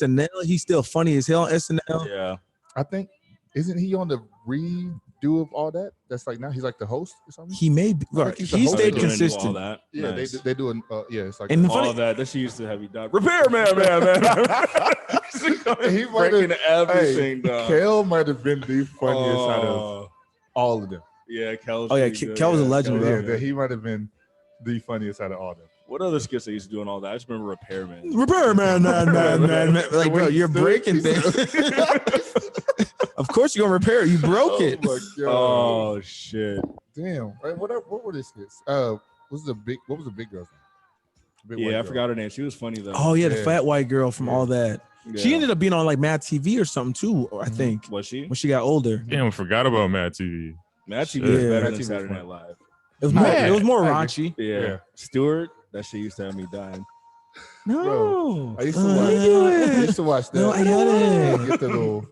SNL. He's still funny as hell on SNL. Yeah. I think isn't he on the redo of all that? That's like now he's like the host or something. He may be. I think he's the He host stayed of it. All consistent. that. Yeah, Nice. they do an it's like And the all funny- of that. That she used to have you done. Repair man. he breaking everything down. Kel might have been the funniest out of all of them. Yeah, Kel's Oh, yeah, pretty good. Kel was a legend, Kel bro. was Yeah, good. he might have been the funniest out of all of them. What other skits they used to do and all that? I just remember Repairman. Man. Like, bro, you're breaking things. Of course you're gonna repair it. You broke it. Oh my god! Oh shit! Damn! Right, what were the skits? What was the big girl's name? The big white Yeah, I girl. forgot her name. She was funny though. Oh yeah, the Yeah. fat white girl from all that. Yeah. She ended up being on like Mad TV or something too. I think Was she? when she got older. Damn, forgot about Mad TV. Matt TV Yeah. was better Matt than TV was Saturday fun. Night Live. It was more. Yeah. It was more I agree. raunchy. Yeah. Yeah. Stewart, that shit used to have me dying. No, I used to How watch. you do I it? used to watch that. No, I got it. Get the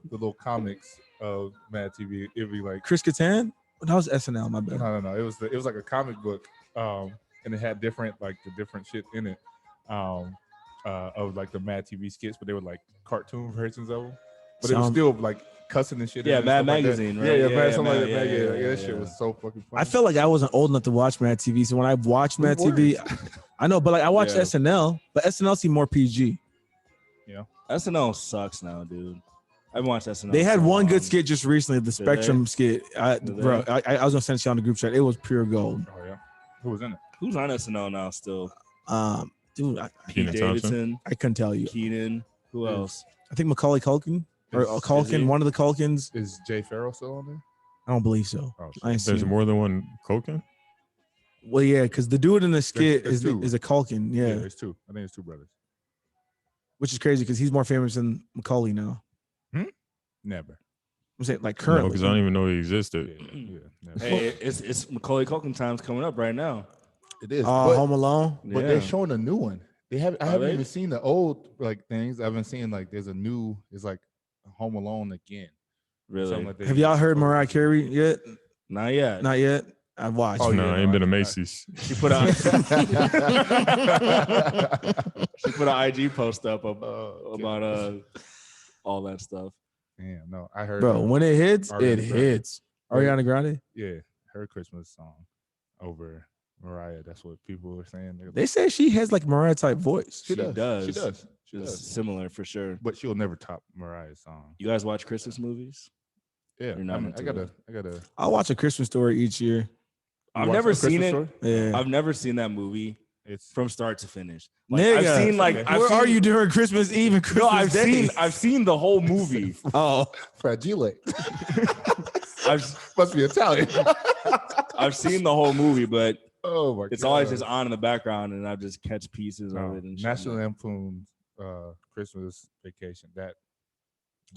little comics of Mad TV. It'd be like Chris Kattan. That was SNL. My bad. no. It was like a comic book, and it had different shit in it, of like the Mad TV skits, but they were like cartoon versions of them. But it was Sound- still like cussing and shit. Yeah, and Mad stuff like that. Magazine, right? Yeah, Yeah, Mad, something Mad- like that. yeah, Yeah, yeah, that shit yeah. was so fucking funny. I felt like I wasn't old enough to watch Mad TV, so when I watched Mad TV, I know, but like I watched Yeah. SNL, but SNL seemed more PG. SNL sucks now, dude. I haven't watched SNL. They had so one good long. skit just recently, the Spectrum skit. Did Bro, they? I was gonna send it on the group chat. It was pure gold. Oh yeah, who was in it? Who's on SNL now still? Dude, Pete Kenan Thompson. Davidson, I couldn't tell you. Keenan. Who Yeah. else? I think Macaulay Culkin or Is he? Culkin, one of the Culkins. Is Jay Farrell still on there? I don't believe so. Oh, shit. I ain't There's seen. more than one Culkin. Well, yeah, because the dude in the skit there's two. is a Culkin, yeah, there's two. I think it's two brothers. which is crazy because he's more famous than Macaulay now. Never. I'm saying like No, currently. because I don't even know he existed. Yeah, never. Hey, it's Macaulay Culkin times coming up right now. It is. but Home Alone. but Yeah. they're showing a new one. I haven't they? even seen the old like things. I've been seeing like there's a new. It's like Home Alone again. Really? Something like that. Have y'all heard Mariah Carey yet? Not yet. Not yet. I've watched. Oh, no, yeah, I ain't been to I- Macy's. She put out. She put an IG post up about all that stuff. Damn, no, I heard. Bro, when it hits, Ariana it Grande. hits. Ariana Grande. Yeah, her Christmas song over Mariah. That's what people were saying. They say she has like Mariah type voice. She does. does. She does. She It's does. similar for sure. But she'll never top Mariah's song. You guys watch Christmas movies? Yeah, You're not I into gotta. I watch A Christmas Story each year. I've watch never A seen Christmas it. Story? Yeah. I've never seen that movie It's from start to finish. Nigga, I've seen like okay. I've Where seen, are you during Christmas Eve and Christmas No, Day? I've seen the whole movie. Oh, fragile. I've Must be Italian. I've seen the whole movie, but Oh my god. it's always just on in the background, and I just catch pieces of it. And shit. National Lampoon's Christmas Vacation.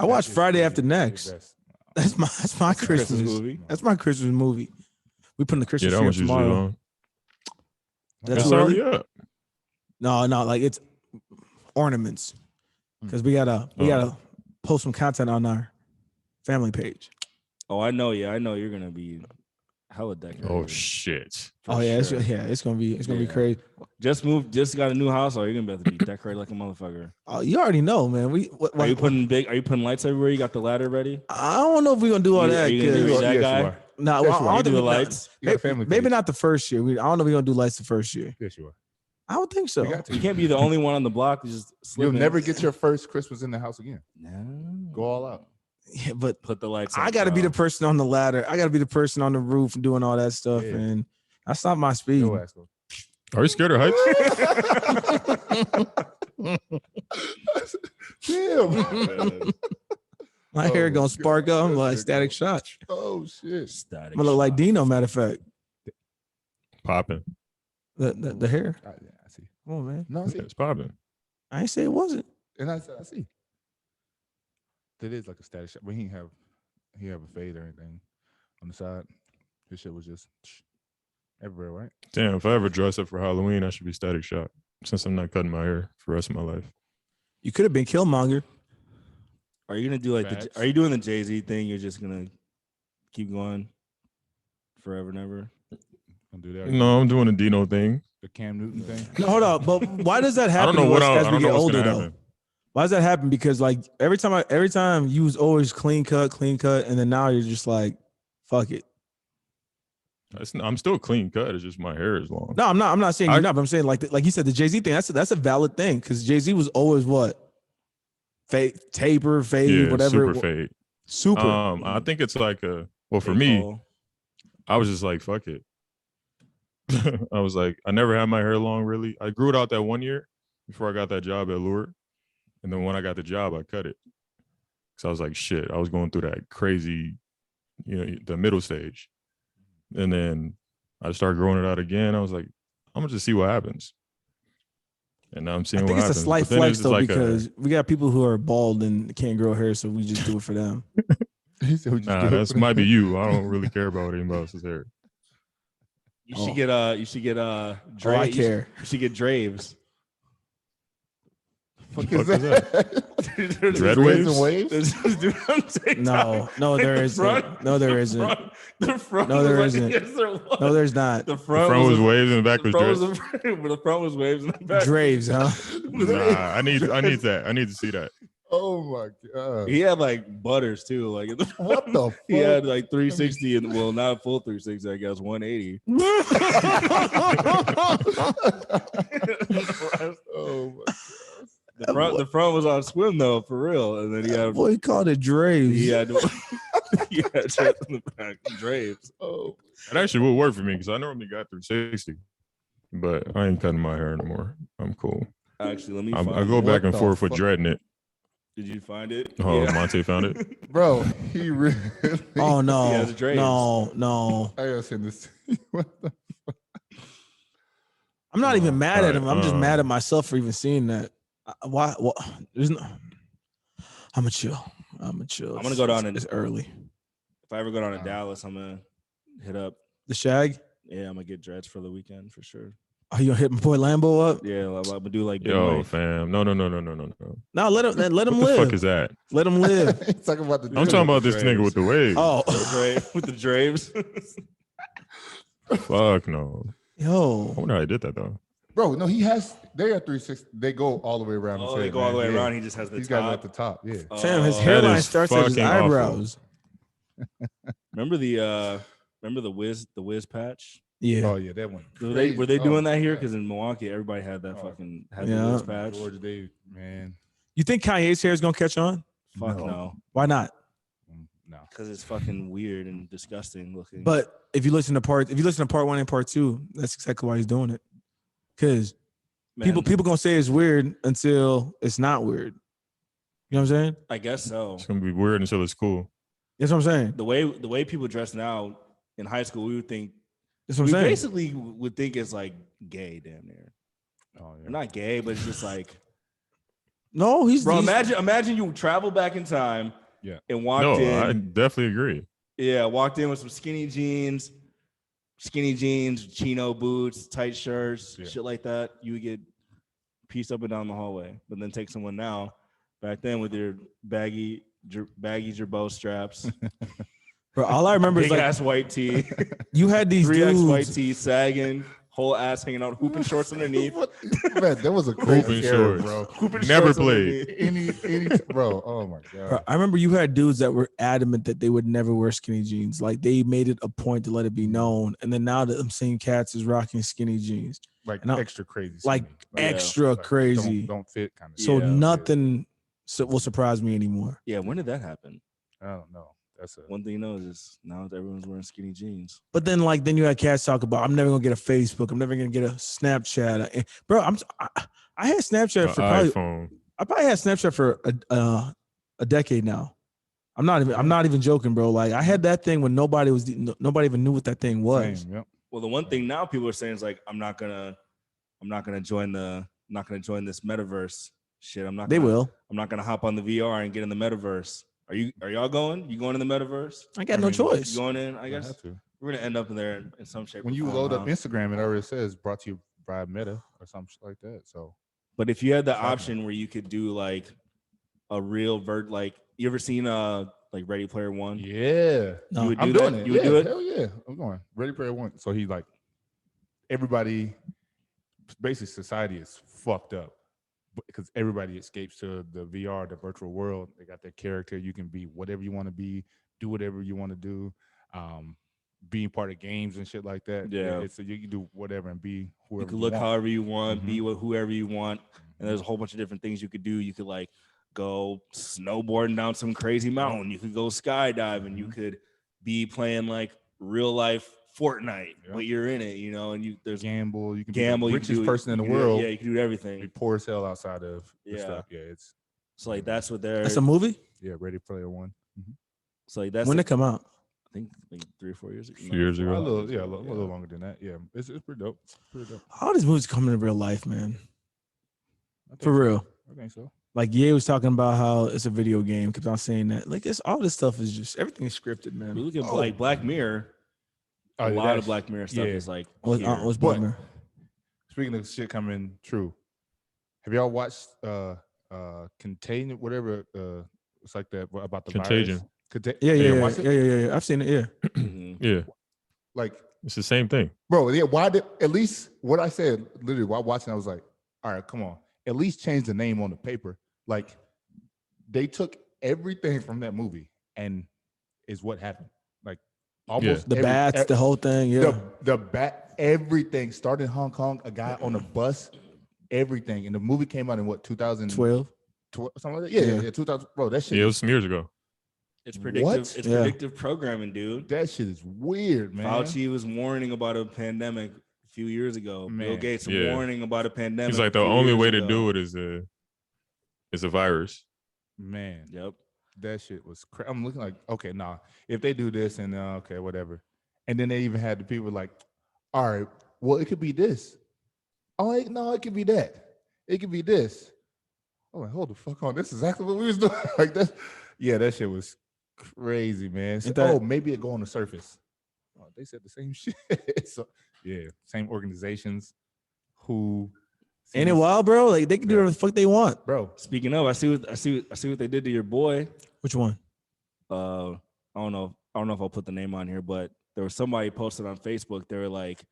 I watched that is Friday the- After the Next. best. that's my Christmas. movie. That's my Christmas movie. We put in the Yeah, Christmas that tree up one's usually tomorrow. long. That's It's too already early? up. No, like it's ornaments because we gotta post some content on our family page. Oh, I know. Yeah, I know you're gonna be hella decorated. Oh shit. Oh yeah, sure. it's gonna be Yeah. crazy. Just got a new house, or you're gonna have to be decorated like a motherfucker. Oh, you already know, man. Are you putting lights everywhere? You got the ladder ready? I don't know if we're gonna do all that. Are you gonna 'cause- do that Yes, guy? you are. Nah, Yes, I you don't are. You think do the we- lights. You got a family Maybe page. not the first year. I don't know if we're gonna do lights the first year. Yes, you are. I don't think so. You got to. You can't be the only one on the block. Just slip You'll in. never get your first Christmas in the house again. No. Go all out. Yeah, but Put the lights. I up, got to be bro. the person on the ladder. I got to be the person on the roof doing all that stuff, Yeah. and that's not my speed. Go ask them. Are you scared of heights? Damn. My hair Oh, gonna spark up. I'm like God. static shock. Oh shit. Static. I'm gonna look like shock. Dino. Matter of fact, Popping. the hair. Yeah, I see. Come on, man. No, I see. It's popping. I ain't say it wasn't. And I see. That is like a static shot, but he have a fade or anything on the side. His shit was just everywhere, right? Damn, if I ever dress up for Halloween, I should be Static Shock. Since I'm not cutting my hair for the rest of my life. You could have been Killmonger. Are you gonna do like Facts. Are you doing the Jay-Z thing? You're just gonna keep going forever and ever. Gonna do that. No, I'm doing a Dino thing. The Cam Newton thing. No, hold up. But why does that I happen don't know to what us I as we don't get know what's older, gonna though? happen. Why does that happen? Because like every time you was always clean cut, and then now you're just like, fuck it. I'm still clean cut. It's just my hair is long. No, I'm not. I'm not saying you're not. But I'm saying like you said, the Jay-Z thing. That's a valid thing because Jay-Z was always what, taper, fade, whatever. Super fade. Super. I think it's like for me, I was just like, fuck it. I was like, I never had my hair long really. I grew it out that 1 year before I got that job at Lure. And then when I got the job, I cut it. So I was like, shit, I was going through that crazy, the middle stage. And then I started growing it out again. I was like, I'm gonna just see what happens. And now I'm seeing what happens. I think it's a slight flex though, because we got people who are bald and can't grow hair, so we just do it for them. Nah, that might be you. I don't really care about anybody else's hair. You should get Dra- I care. You should get Draves. What is that? Dread waves? No, there isn't. No, there isn't. The front No, there was like, isn't. yes, there was. No, there's not. The The front was waves and the back was dreads. the front was waves and the back. Draves, huh? Nah, I need that. I need to see that. Oh my god. He had like butters too. Like What the fuck? He had like 360 and well, not full 360. I guess 180. Oh my god. The front was on swim though, for real. And then he had Boy, he called it Draves. he had dreads in the back, Draves. Oh, It actually would work for me because I normally got 360, but I ain't cutting my hair anymore. I'm cool. Actually, let me. I go back and forth with dreading it. Did you find it? Oh, Monte found it. bro, he really. Oh no, He has Draves. no. I gotta send this. What the? I'm not even mad at Alright, him. I'm just mad at myself for even seeing that. Why? There's no. I'm gonna chill. I'm gonna go down and it's early. If I ever go down to Dallas, I'm gonna hit up. The Shag. Yeah, I'm gonna get dreads for the weekend for sure. Are you gonna hit my boy Lambo up? Yeah, I'm gonna do like Yo, fam. No. No, let him What the live. fuck is that? Let him live. He's talking about the. I'm talking about this Draves. nigga with the wave. Oh, with the Draves. Fuck no. I yo, wonder how he did that though. Bro, no, he has. They are 360. They go all the way around. Oh, his they head, go all the way man. Yeah. around. He just has the He's top. got it at the top. Yeah. Sam, his Oh. hairline is starts at his fucking awful. eyebrows. Remember the whiz patch? Yeah. Oh yeah, that one. Were they Crazy. doing Oh, that here? yeah. Because in Milwaukee, everybody had that fucking the Yeah. whiz patch. George, they man. You think Kanye's hair is gonna catch on? Fuck no, Why not? No. because it's fucking weird and disgusting looking. But if you listen to part 1 and part 2, that's exactly why he's doing it. Because Man, people gonna say it's weird until it's not weird. You know what I'm saying? I guess so. It's gonna be weird until it's cool. That's what I'm saying. The way people dress now in high school, we would think That's what we I'm saying. basically would think it's like gay, damn near. Oh yeah. Not gay, but it's just like, No, he's bro. he's- Imagine you travel back in time, Yeah. and walked No, in. I definitely agree. Yeah, walked in with some skinny jeans, chino boots, tight shirts, Yeah. shit like that. You would get pieced up and down the hallway. But then take someone now, back then with your baggy Jerboa straps, Bro, all I remember big is like ass white tee, you had these 3X white dudes. tee sagging, whole ass hanging out, hooping shorts underneath. Man, that was a crazy Hooping era, shorts. bro. Hooping Never shorts played. underneath. Bro. Oh my Bro, god. I remember you had dudes that were adamant that they would never wear skinny jeans. Like they made it a point to let it be known. And then now that I'm seeing cats is rocking skinny jeans. Like No, extra crazy. Like skinny. extra Like, crazy. Don't fit kind of. So Yeah. nothing will surprise me anymore. Yeah, when did that happen? I don't know. That's a. One thing you know is now everyone's wearing skinny jeans. But then then you had cats talk about I'm never gonna get a Facebook. I'm never gonna get a Snapchat. Bro, I had Snapchat for probably iPhone. I probably had Snapchat for a decade now. I'm not even joking, bro. Like I had that thing when nobody even knew what that thing was. Same, yep. Well, the one thing now people are saying is like, I'm not gonna join this metaverse shit. They will. I'm not gonna hop on the VR and get in the metaverse. Are y'all going? You going in the metaverse? I got no choice. You going in? I I guess have to. we're gonna end up in there in some shape. When or you form, load up huh? Instagram, it already says brought to you by Meta or something like that. So But if you had the Exactly. option where you could do like a real like you ever seen like Ready Player One? yeah, No, You would I'm do doing that? it. You would do it? Hell yeah, I'm going. Ready Player One. So he like everybody. Basically, society is fucked up. because everybody escapes to the VR, the virtual world. They got their character. You can be whatever you want to be, do whatever you want to do. Being part of games and shit like that. Yeah. It's you can do whatever and be whoever You can look want. however you want, be Mhm. with whoever you want, and there's a whole bunch of different things you could do. You could like go snowboarding down some crazy mountain. You could go skydiving. You could be playing like real life Fortnite, Yeah. but you're in it, you know. And there's Gamble. You can gamble. be the You can richest do- person in you the can do- world. Yeah, you can do Be everything. poor as hell outside of the Yeah. stuff. Yeah, it's So like that's what they're. That's a movie. Ready Player One. So like that's When like, it come out? I think like 3 or 4 years ago. A few years A ago. little, a little longer than that. Yeah, it's pretty dope. Pretty dope. All these movies coming in real life, man. I think For so. real. I think so. Like Ye was talking about how it's a video game. Kept on saying that. Like it's all this stuff is just everything is scripted, We man. look at like Black Mirror. Oh, A yeah, lot that's- of Black Mirror stuff yeah. is like. What's here. Black But- Mirror? Speaking of shit coming true, have y'all watched Contain whatever it's like that about the Contagion. virus? Yeah, Have yeah, you yeah, watched it? yeah. I've seen it. Yeah. Mhm. Yeah, Like, it's the same thing. bro, yeah. Why did at least what I said literally while watching? I was like, all right, come on, at least change the name on the paper. Like, they took everything from that movie and is what happened. Like, almost The bats, the whole thing. Yeah. the bat, everything started in Hong Kong. A guy on a bus, everything, and the movie came out in what 2012, 12. something like that. Yeah, 2000. Bro, that shit. Yeah, it was some years ago. It's predictive. What? It's Yeah. predictive programming, dude. That shit is weird, man. Fauci was warning about a pandemic a few years ago. Bill Man. Gates Yeah. warning about a pandemic. He's like the only way to do it is a virus. Man, Yep. that shit was crazy. I'm looking like, okay, nah. If they do this and okay, whatever. And then they even had the people like, all right, well, it could be this. Oh, no, it could be that. It could be this. Oh, like, hold the fuck on. This is exactly what we was doing. Like that. Yeah, that shit was crazy, man. So, Ain't that- maybe it go on the surface. Oh, they said the same shit. So yeah, same organizations who Ain't it wild, bro? Like they can do whatever the fuck they want. bro. Speaking of, I see what they did to your boy. Which one? I don't know if I'll put the name on here, but there was somebody posted on Facebook. They were like,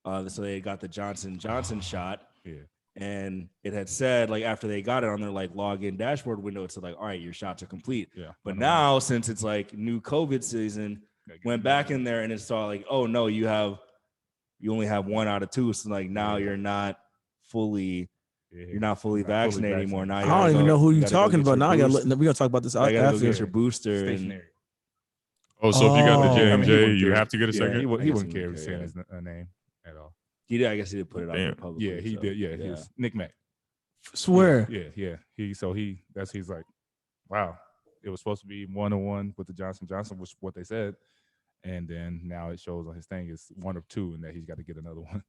so they got the Johnson shot. Yeah. And it had said, like, after they got it on their like login dashboard window, it said like, all right, your shots are complete. Yeah. But now, since it's like new COVID season, went back in there and it saw like, oh no, you only have 1 out of 2. So like now you're not fully vaccinated anymore. Now I don't even know who you're talking about. Now we we gonna talk about this gotta go after. get your booster. Stationary. Oh, so if you got the Oh. J I mean, and he J, wouldn't you care. have to get a Yeah, second. he I wouldn't guess care he if wouldn't saying care, his name at all. I guess he did put it out there Damn. publicly. Yeah, he so, did. Yeah, he was Nick Mack. Swear. Yeah. He's like, wow. It was supposed to be 1-1 with the Johnson, which is what they said. And then now it shows on his thing is 1 of 2 and that he's got to get another one.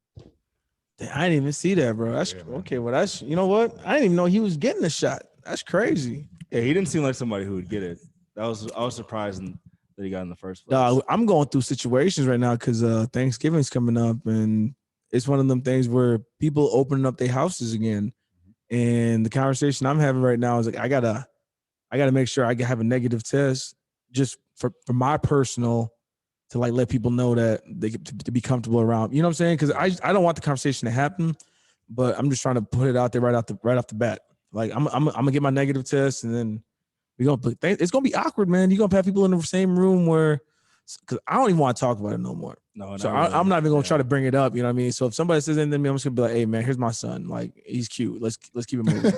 Damn, I didn't even see that, bro. That's Yeah, man. okay. Well, that's you know what? I didn't even know he was getting a shot. That's crazy. Yeah, he didn't seem like somebody who would get it. I was surprised that he got in the first place. Dog, I'm going through situations right now because Thanksgiving's coming up, and it's one of them things where people opening up their houses again. And the conversation I'm having right now is like, I gotta make sure I have a negative test just for my personal to like let people know that they to be comfortable around. You know what I'm saying? Because I don't want the conversation to happen, but I'm just trying to put it out there right off the bat. Like I'm gonna get my negative test, and then it's gonna be awkward, man. You're gonna have people in the same room where, because I don't even want to talk about it no more. No, So not really. I'm not even gonna Yeah. try to bring it up. You know what I mean? So if somebody says anything to me, I'm just gonna be like, "Hey, man, here's my son. Like, he's cute. Let's keep it moving."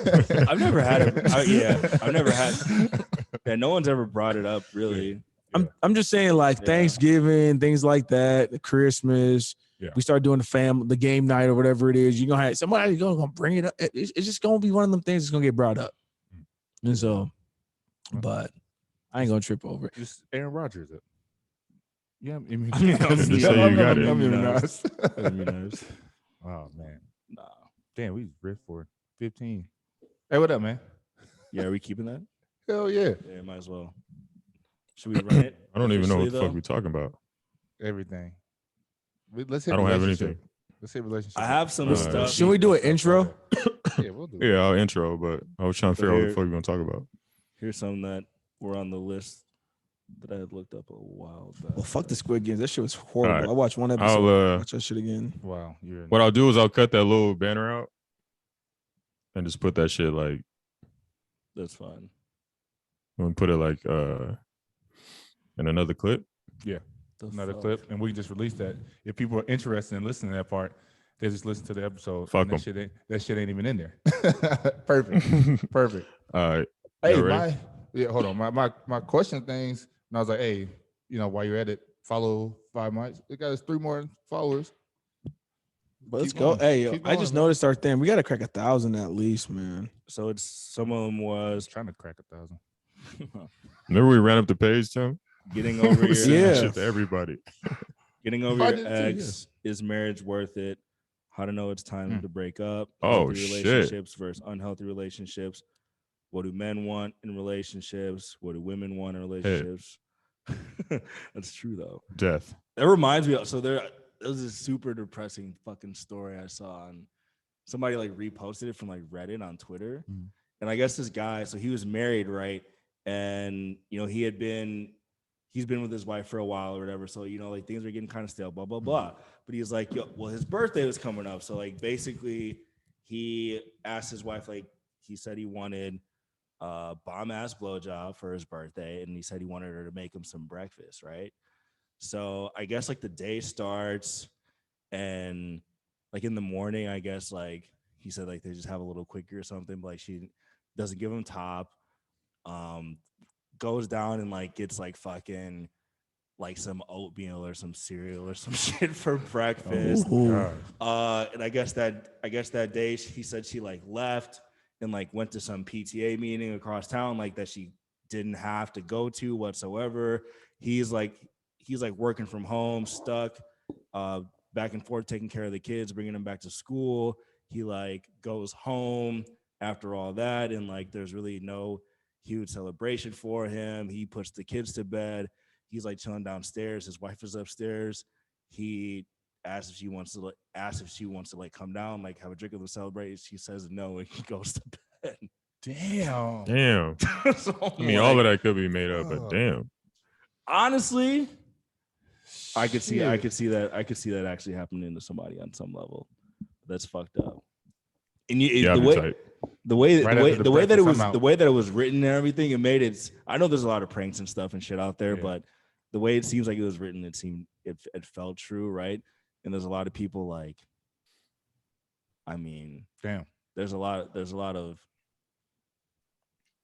I've never had it. I've never had. Yeah, no one's ever brought it up really. I'm just saying, like Yeah. Thanksgiving, things like that, Christmas. Yeah. We start doing the game night or whatever it is. You're gonna have somebody gonna bring it up. It's just gonna be one of them things that's gonna get brought up. And so, but I ain't gonna trip over it. Just Aaron Rodgers. Yeah, Just say you got it. Immunized. Oh man, Nah. damn, we ripped for 15. Hey, what up, man? Yeah, are we keeping that? Hell yeah, Yeah, might as well. Should we run it? I don't even know what the officially, fuck we're talking about. everything. Let's hit I don't have relationship. anything. Let's hit relationship. I have some Alright. stuff. Should we do an intro? Yeah, we'll do it. Yeah, I'll intro, but I was trying to So figure out what here- the fuck we're gonna talk about. Here's some that were on the list that I had looked up a while back. Well, fuck the Squid Games. That shit was horrible. Alright. I watched one episode. I'll Watch that shit again. Wow, you're what I'll do is I'll cut that little banner out and just put that shit like. That's fine. And put it like in another clip. Yeah, another clip, and we just released that. If people are interested in listening to that part, they just listen to the episode. Fuck that shit ain't even in there. Perfect. All right. Hey, hold on. My question things, and I was like, hey, while you're at it, follow 5 Mics. It got us 3 more followers. But let's go. Hey, I just noticed our thing. We got to crack 1,000 at least, man. So it's some of them was trying to crack 1,000. Remember we ran up the page, Tim? Getting over your shit to everybody. Getting over your ex. Is marriage worth it? How to know it's time to break up. Relationships versus unhealthy relationships. What do men want in relationships? What do women want in relationships? That's true though. Death. That reminds me of there was a super depressing fucking story I saw on somebody like reposted it from like Reddit on Twitter. And I guess this guy, so he was married, right? And he's been with his wife for a while or whatever. So like things were getting kind of stale, blah blah blah. But he's like, his birthday was coming up. So like basically he asked his wife, like he said he wanted a bomb ass blowjob for his birthday, and he said he wanted her to make him some breakfast, right? So I guess like the day starts, and like in the morning, I guess like he said like they just have a little quickie or something, but like she doesn't give him top, goes down and like gets like fucking like some oatmeal or some cereal or some shit for breakfast. And I guess that day he said she like left and like went to some PTA meeting across town like that she didn't have to go to whatsoever. He's like working from home, stuck, back and forth, taking care of the kids, bringing them back to school. He like goes home after all that, and like there's really no huge celebration for him. He puts the kids to bed. He's like chilling downstairs. His wife is upstairs. He asks if she wants to like come down, like have a drink with them, celebrate. She says no, and he goes to bed. Damn. So I mean, all of that could be made up, but damn. Honestly, I could see that actually happening to somebody on some level. That's fucked up. And the way that it was written and everything, it made it. I know there's a lot of pranks and stuff and shit out there, but the way it seems like it was written, it felt true, right? And there's a lot of people like, I mean, damn. There's a lot of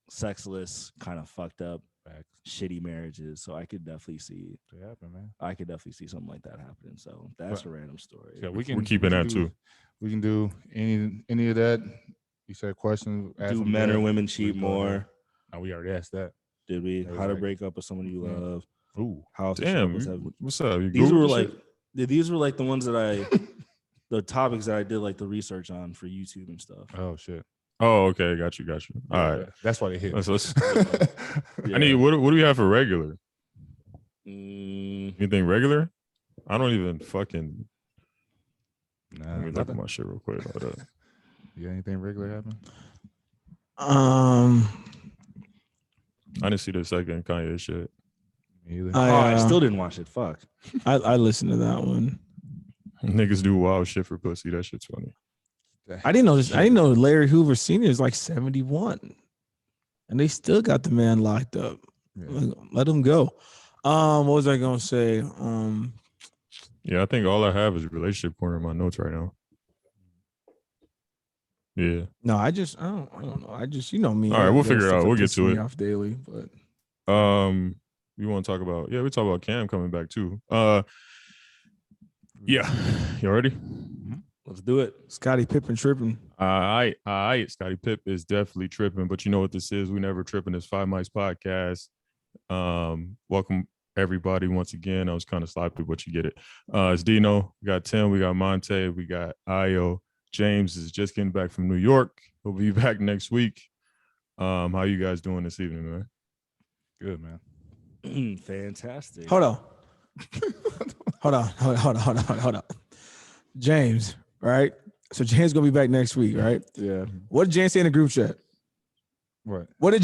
sexless, kind of fucked up, shitty marriages. So I could definitely see it happen, man. I could definitely see something like that happening. So that's a random story. Yeah, we're keeping that too. We can do any of that. You said questions. Do men or women cheat more? No, we already asked that. Did we? How to break up with someone you love? Ooh, how? Damn. What's up? These were like the ones that the topics that I did like the research on for YouTube and stuff. Oh shit. Oh, okay, got you. All right, that's why they hit. Let's I need. What do we have for regular? Anything regular? I don't even fucking. Nah, let me look at my shit real quick. Hold up. You got anything regular happen? I didn't see the second Kanye shit. I still didn't watch it. Fuck. I listened to that one. Niggas do wild shit for pussy. That shit's funny. I didn't know this. I didn't know Larry Hoover Sr. is like 71, and they still got the man locked up. Yeah. Let him go. What was I gonna say? Yeah, I think all I have is relationship corner in my notes right now. Yeah. No, I don't know. I just, you know me. All right, we'll figure it out. We'll get to it. Off daily, but you want to talk about? Yeah, we talk about Cam coming back too. Yeah, you ready? Let's do it. Scottie Pippen tripping. All right. Scottie Pipp is definitely tripping, but you know what this is? We never tripping. This 5 Mics podcast. Welcome everybody once again. I was kind of sloppy, but you get it. It's Dino. We got Tim. We got Monte. We got Ayo. James is just getting back from New York. He'll be back next week. How you guys doing this evening, man? Good, man. Fantastic. Hold on. James, right? So James gonna be back next week, right? Yeah. What did James say in the group chat? What did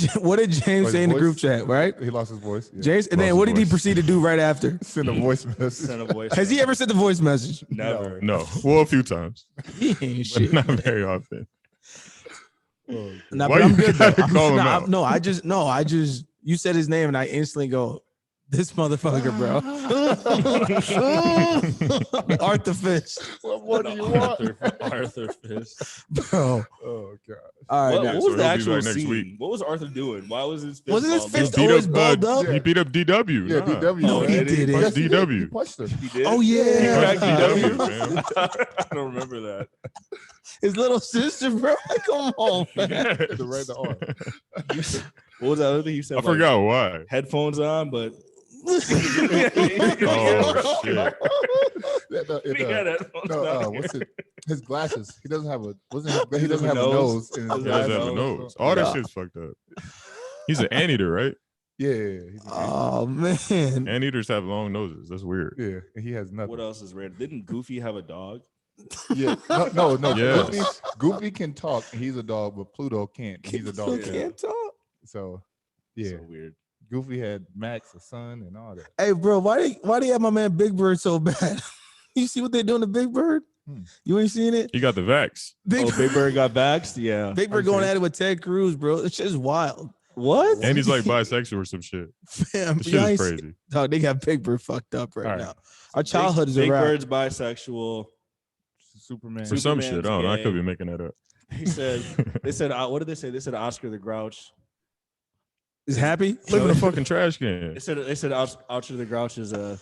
James say in the group chat? Right? He lost his voice. Yeah. James, and then what did he proceed to do right after? Send a voice message. Has he ever sent a voice message? Never. No. Well, a few times. He ain't shit. But not very often. Nah, Why but I'm you good though. gotta call him out? I just you said his name and I instantly go, this motherfucker, bro. Arthur Fish. What more do you want? Arthur Fish. Bro. Oh god. All right. What, now, what so was the he'll be actual back next scene? week. What was Arthur doing? Why was his fist Wasn't his balled fist up? always balled up? Yeah. He beat up DW. Yeah, nah. DW. No, man. he did did he? it. Yes, he did. DW. He punched her. He did? Oh He yeah. cracked DW? man. I don't remember that. His little sister, bro. Come on, man. The right the arm. What was that other thing you said? I forgot why. Headphones on, but Oh shit. he had headphones No, on. what's it? His glasses. He doesn't have a. He He doesn't have have a a nose. nose. In He his He does have a glasses. nose. All that Yeah. shit's fucked up. He's an anteater, right? Yeah. Oh man. Anteaters have long noses. That's weird. Yeah. And he has nothing. What else is rare? Didn't Goofy have a dog? Yeah. No. Yes. Goofy can talk. And he's a dog, but Pluto can't. He's a dog. Yeah. Can't talk. So, yeah. So weird. Goofy had Max, a son, and all that. Hey, bro, why they have my man Big Bird so bad? You see what they doing to Big Bird? You ain't seen it? He got the vax. Big, Oh, Big Bird got vaxxed? Yeah. Big Bird going at it with Ted Cruz, bro. It's just wild. What? And he's like bisexual or some shit. Fam, The shit y'all is ain't crazy. Dog, they got Big Bird fucked up right All right. now. Our childhood is a Big wrap. Bird's bisexual. Superman. For some shit. I don't know. I gay. could be making that up. They said, what did they say? They said Oscar the Grouch. Is happy? Live in a fucking trash can. They said Oscar the Grouch is a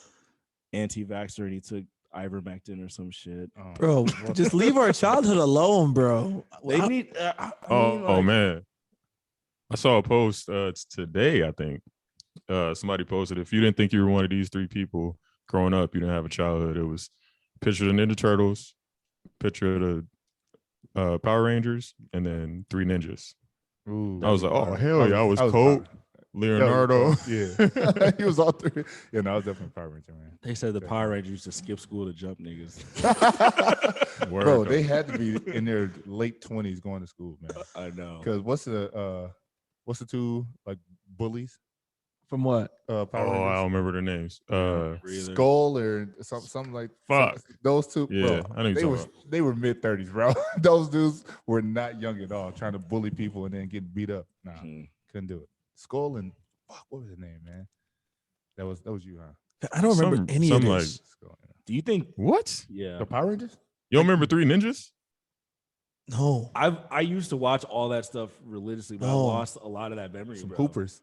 anti-vaxxer and he took ivermectin or some shit. Bro, just leave our childhood alone, bro. They need. Oh man. I saw a post today, I think. Somebody posted, if you didn't think you were one of these three people growing up, you didn't have a childhood. It was a picture of the Ninja Turtles, picture of the Power Rangers, and then 3 ninjas. Ooh, I was like, oh hell yeah, I was Colt, proud. Leonardo. Yeah. He was all three. Yeah, no, I was definitely Power Ranger, man. They said the Power Rangers used to skip school to jump niggas. Word, Bro, though. they had to be in their late 20s going to school, man. I know. Because what's the two like bullies? From what? Power I don't Rangers? remember their names. Skull or something like Fuck. those two. Yeah, bro, I know you're talking about. they were mid-30s, bro. Those dudes were not young at all, trying to bully people and then get beat up. Nah, couldn't do it. Skull and fuck, what was his name, man? That was you, huh? I don't remember any of some this. Skull, yeah. Do you think? What? Yeah. The Power Rangers? You don't remember 3 ninjas? No. I used to watch all that stuff religiously, but I No. lost a lot of that memory. Some bro. Hoopers.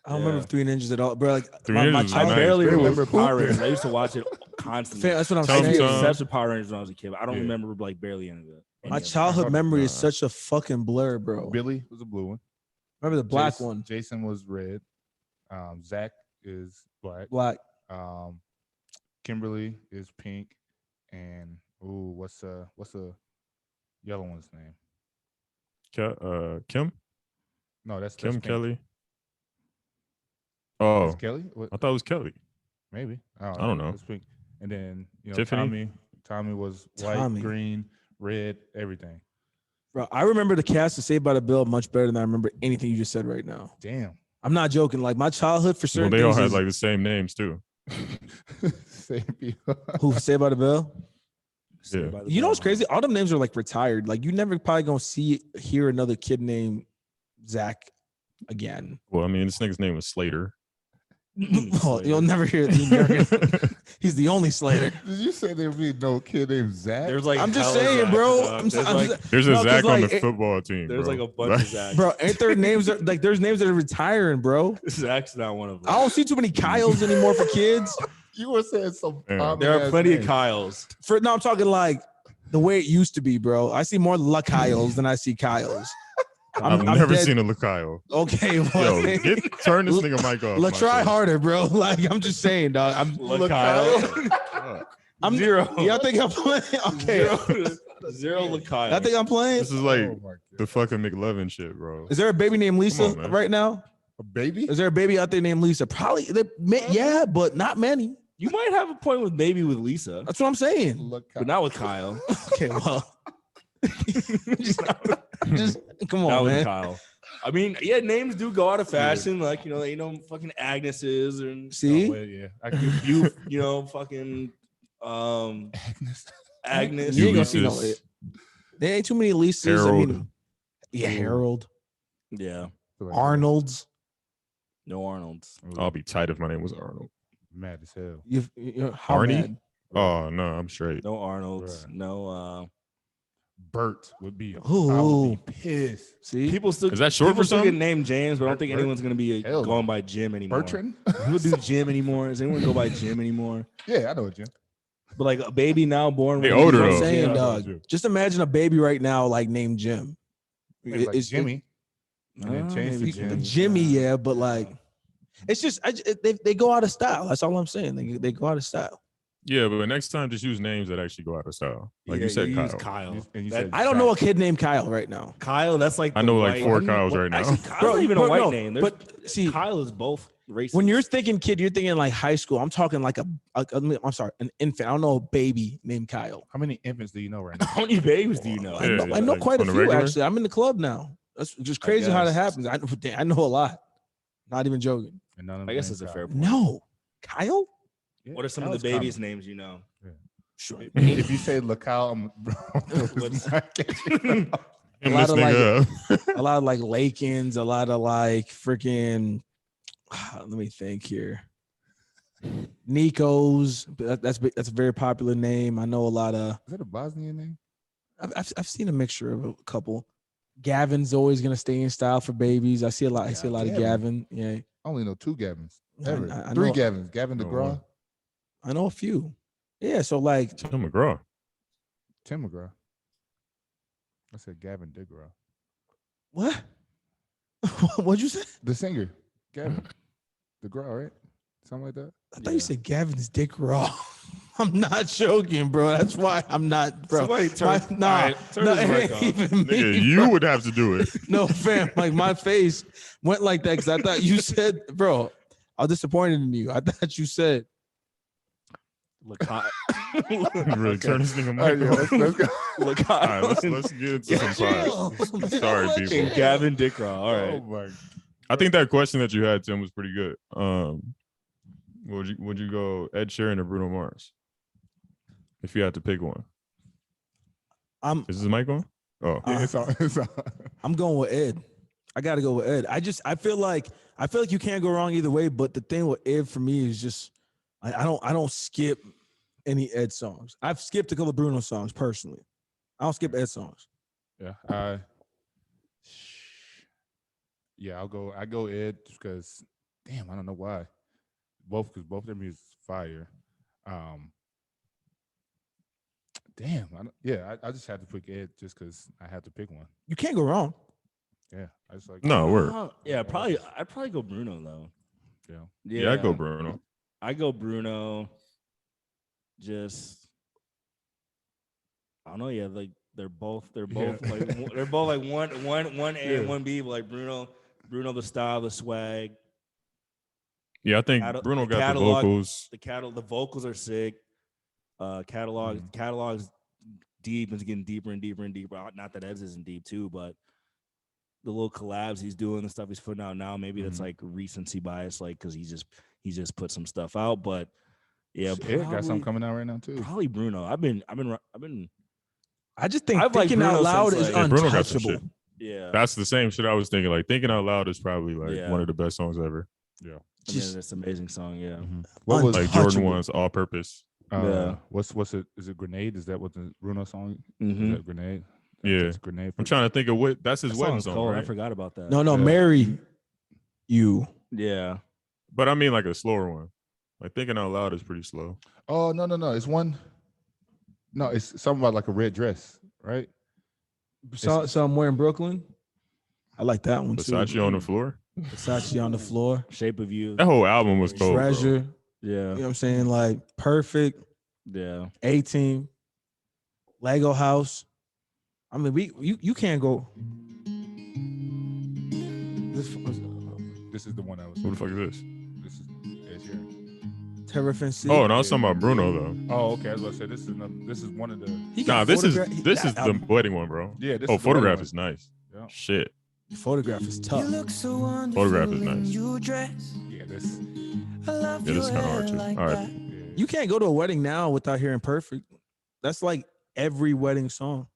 I don't remember 3 Ninjas at all, bro. Like 3 my Ninjas is I nice. barely They remember was Power hooping. Rangers. I used to watch it constantly. Fam, that's what I'm Tell I them was saying. some. obsessed with Power Rangers when I was a kid. But I don't Yeah. remember like barely any of it. My Any of it. childhood memory is Nah. such a fucking blur, bro. Billy was a blue one. Remember the black Jason, one? Jason was red. Zach is black. Black. Kimberly is pink. And what's the yellow one's name? Kim? No, that's Kim pink. Kelly? Is Oh, Kelly? What? I thought it was Kelly. Maybe. I don't know. It's pink. And then Tiffany? Tommy was white, Tommy. green, red, everything. Bro, I remember the cast of Saved by the Bell much better than I remember anything you just said right now. Damn. I'm not joking. Like my childhood for Well, certain they all things had is- like the same names too. Same people. who Saved by the Bell. Yeah. By the You know Bell, what's huh? crazy? All them names are like retired. Like you never probably gonna hear another kid named Zach again. Well, I mean, this nigga's name was Slater. Well, you'll never hear. He's the only Slater. Did you say there would be no kid named Zach? There's like I'm just hella saying, Zachs, bro. dog. I'm There's just- There's a No, 'cause, Zach on like, the it- football team. there's bro. like a bunch of Zachs. Bro, ain't there names that, like there's names that are retiring, bro? Zach's not one of them. I don't see too many Kyles anymore for kids. You were saying some. Yeah. common There are ass plenty of names. Kyles. No, I'm talking like the way it used to be, bro. I see more La Kyles than I see Kyles. I've I'm never dead. seen a Lakyle. Okay, Yo, well, turn this nigga mic off. let's try Michael. harder, bro. Like I'm just saying, dog. I'm Zero. Y'all think I'm playing? Okay, Zero Lakyle. I think I'm playing. This is like Oh my God. the fucking McLovin shit, bro. Is there a baby named Lisa on, man. right now? A baby? Is there a baby out there named Lisa? Probably. Yeah, but not many. You might have a point with maybe with Lisa, That's what I'm saying. Look, but not with Kyle. Okay, well, just come Not on, with man. Kyle. I mean, yeah, names do go out of fashion. Like, ain't no fucking Agnes's and See, well, yeah. fucking Agnes. Agnes. you ain't gonna see no. Ulysses. There ain't too many Lisas. I Harold. mean, Yeah, Harold, Yeah. Arnold's. No Arnold's. I'll be tight if my name was Arnold. Mad as hell. How Arnie? mad? Oh no, I'm straight. No Arnold's. Right. No. Bert would be. I Ooh. would be pissed. See, People still Is that short people for still get something? named James, but I don't think Bert? anyone's gonna be Hell no. going by Jim anymore. Bertrand? People do Jim anymore. Does anyone go by Jim anymore? Yeah, I know it, Jim. But like a baby now born. They with older, I'm though. saying, Yeah, dog. Jim. Just imagine a baby right now, like named Jim. Maybe like It's- Jimmy. And then change to maybe Jim. Jimmy, yeah, but like, it's just they go out of style. That's all I'm saying. They go out of style. Yeah, but next time just use names that actually go out of style. Like Yeah, you said, use Kyle. Kyle. And you That- said I don't know a kid named Kyle right now. Kyle. That's like I the know like white- 4 Kyles right now. Actually, Kyle's not even a Bro, white no, name. There's- but see, Kyle is both racist. when you're thinking kid, you're thinking like high school. I'm talking like I'm sorry, an infant. I don't know a baby named Kyle. How many infants do you know right now? how many babies do you know? I know, Yeah, I know like quite a on the few regular? actually. I'm in the club now. That's just crazy how that guess. happens. I know a lot. Not even joking. And none of I guess them it's a named fair Kyle. point. No, Kyle. Yeah, What are some of the Kyle's babies' common. names you know? Sure. If you say LaCal, I'm What's- Him a lot of, listening up. A lot of like Lakins. A lot of like freaking. Let me think here. Nico's. That's a very popular name. I know a lot of. Is that a Bosnian name? I've seen a mixture of a couple. Gavin's always gonna stay in style for babies. I see a lot. I see a lot of Gavin. Yeah, I only know 2 Gavins. Ever. I 3 know- Gavins. Gavin No DeGraw, one. I know a few. Yeah, so like Tim McGraw. Tim McGraw. I said Gavin DeGraw. what? What'd you say? The singer, Gavin DeGraw, right? Something like that. I thought you said Gavin's dick raw. I'm not joking, bro. That's why I'm not, bro. Somebody turn- Nah, all right, turn no, his it mic ain't off. even me, Nigga, bro. you would have to do it. No, fam. Like my face went like that because I thought you said, bro. I was disappointed in you. I thought you said. Lakai. Really turn this nigga All right, mic yeah, off. let's go. All right, let's get into some pies. Sorry, And people. Gavin Dickraw. All right. Oh my. I think that question that you had, Tim, was pretty good. Would you go Ed Sheeran or Bruno Mars? If you had to pick one. Is this mic on? Oh. Yeah, it's on. It's on. I'm going with Ed. I got to go with Ed. I feel like you can't go wrong either way. But the thing with Ed for me is just I don't skip any Ed songs. I've skipped a couple of Bruno songs personally. I don't skip Ed songs. Yeah. I go Ed just because. Damn, I don't know why. Both their music's fire. Damn, I just had to pick Ed just because I had to pick one. You can't go wrong. Yeah, I just like. No, word. Yeah, probably. I'd probably go Bruno though. Yeah. Yeah, I go Bruno. I go Bruno. Just I don't know. Yeah, like they're both like they're both like one A and one B. But like Bruno, the style, the swag, Yeah, I think Bruno got the vocals. the vocals are sick. Catalog's deep and it's getting deeper and deeper and deeper. Not that Ed's isn't deep too, but the little collabs he's doing, the stuff he's putting out now, maybe that's like recency bias, like because he just put some stuff out. But yeah, Ed got something coming out right now too. probably Bruno. I've been. I just think I've liked thinking out Bruno loud since, is like- Yeah, Bruno got some untouchable. shit. Yeah, That's the same shit I was thinking. Like thinking out loud is probably like Yeah. one of the best songs ever. Just it's an amazing song. Yeah, What was Like Jordan Untouchable. one's All Purpose. Yeah. What's it? Is it Grenade? Is that what the Bruno song? Mhm. Is that Grenade? Yeah. That's Grenade. I'm trying to think of what that's his That wedding song's song, cold. I right? forgot about that. no, Yeah. marry you. Yeah, But I mean like a slower one. Like thinking out loud is pretty slow. Oh no. It's one. No, it's something about like a red dress, right? Somewhere in Brooklyn. I like that one too. Versace on the floor. Versace on the floor. Shape of You. That whole album was cold. bro. Treasure. Yeah, You know what I'm saying? Like Perfect. yeah. 18. Lego House. I mean, you can't go. This is the one I was. What the fuck is this? This is Ed Sheeran. Terrafin C. Oh, no, I was talking about Bruno though. Oh, okay. I was about to say this is one of the. He got Nah, this is photograph- this that is the album- wedding one, bro. Yeah. This Oh, is the wedding Photograph one. is nice. Yeah. Shit. photograph is tough. Photograph is nice. Yeah. This. Yeah, this is kind of hard too. All right. Yeah. You can't go to a wedding now without hearing Perfect. That's like every wedding song.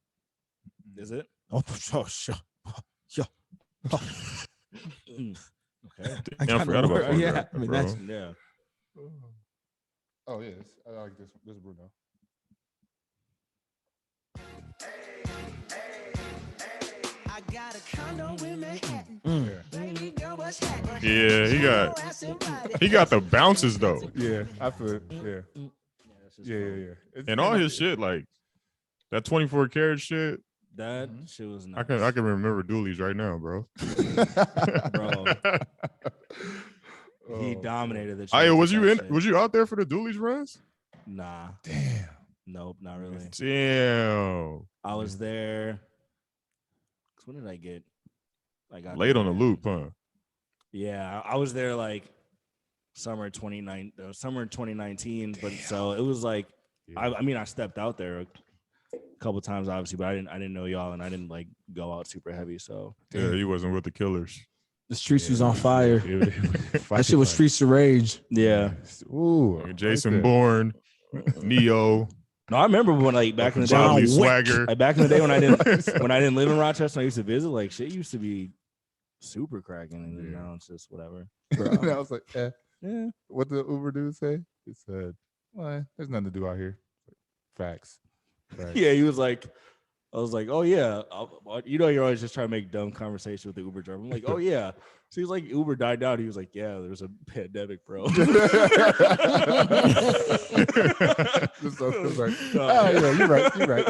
Is it? Oh, sure. Okay. I forgot about yeah, photograph, I mean bro. that's Yeah. Oh yes, I like this. This is Bruno. I got a condo in Manhattan. Baby girl, what's happening? Yeah, he got the bounces though, Yeah, I feel it. Yeah, That's just yeah, cool. yeah. It's and all his shit like that 24 karat shit. That shit was nice. I can remember Doolies right now, bro. Bro. He Oh, dominated the Hey, chart was with you that in? shit. Was you out there for the Doolies runs? Nah. damn. Nope, not really. Damn. I was there. When did I get? I got Late there on the in- loop, huh? Yeah, I was there like summer 2019, but so it was like I mean I stepped out there a couple times obviously, but I didn't know y'all and I didn't like go out super heavy. So Yeah, he wasn't with the Killers. the streets was on fire. That That shit was Streets of Rage. yeah. Ooh, Like Jason right there. Bourne, Neo, No, I remember when like back in the day, John Bodily Wick. Swagger. like back in the day when I didn't live in Rochester, I used to visit. Like shit used to be super cracking, and then now it's just whatever. And I was like, Yeah, what the Uber dude say? He said, "Well, there's nothing to do out here." Facts. yeah. He was like, I was like, oh yeah, you know, you're always just trying to make dumb conversation with the Uber driver. I'm like, oh yeah. So he's like, Uber died down. He was like, yeah, there's a pandemic, bro. So it was like, oh yeah, you're right. You're right.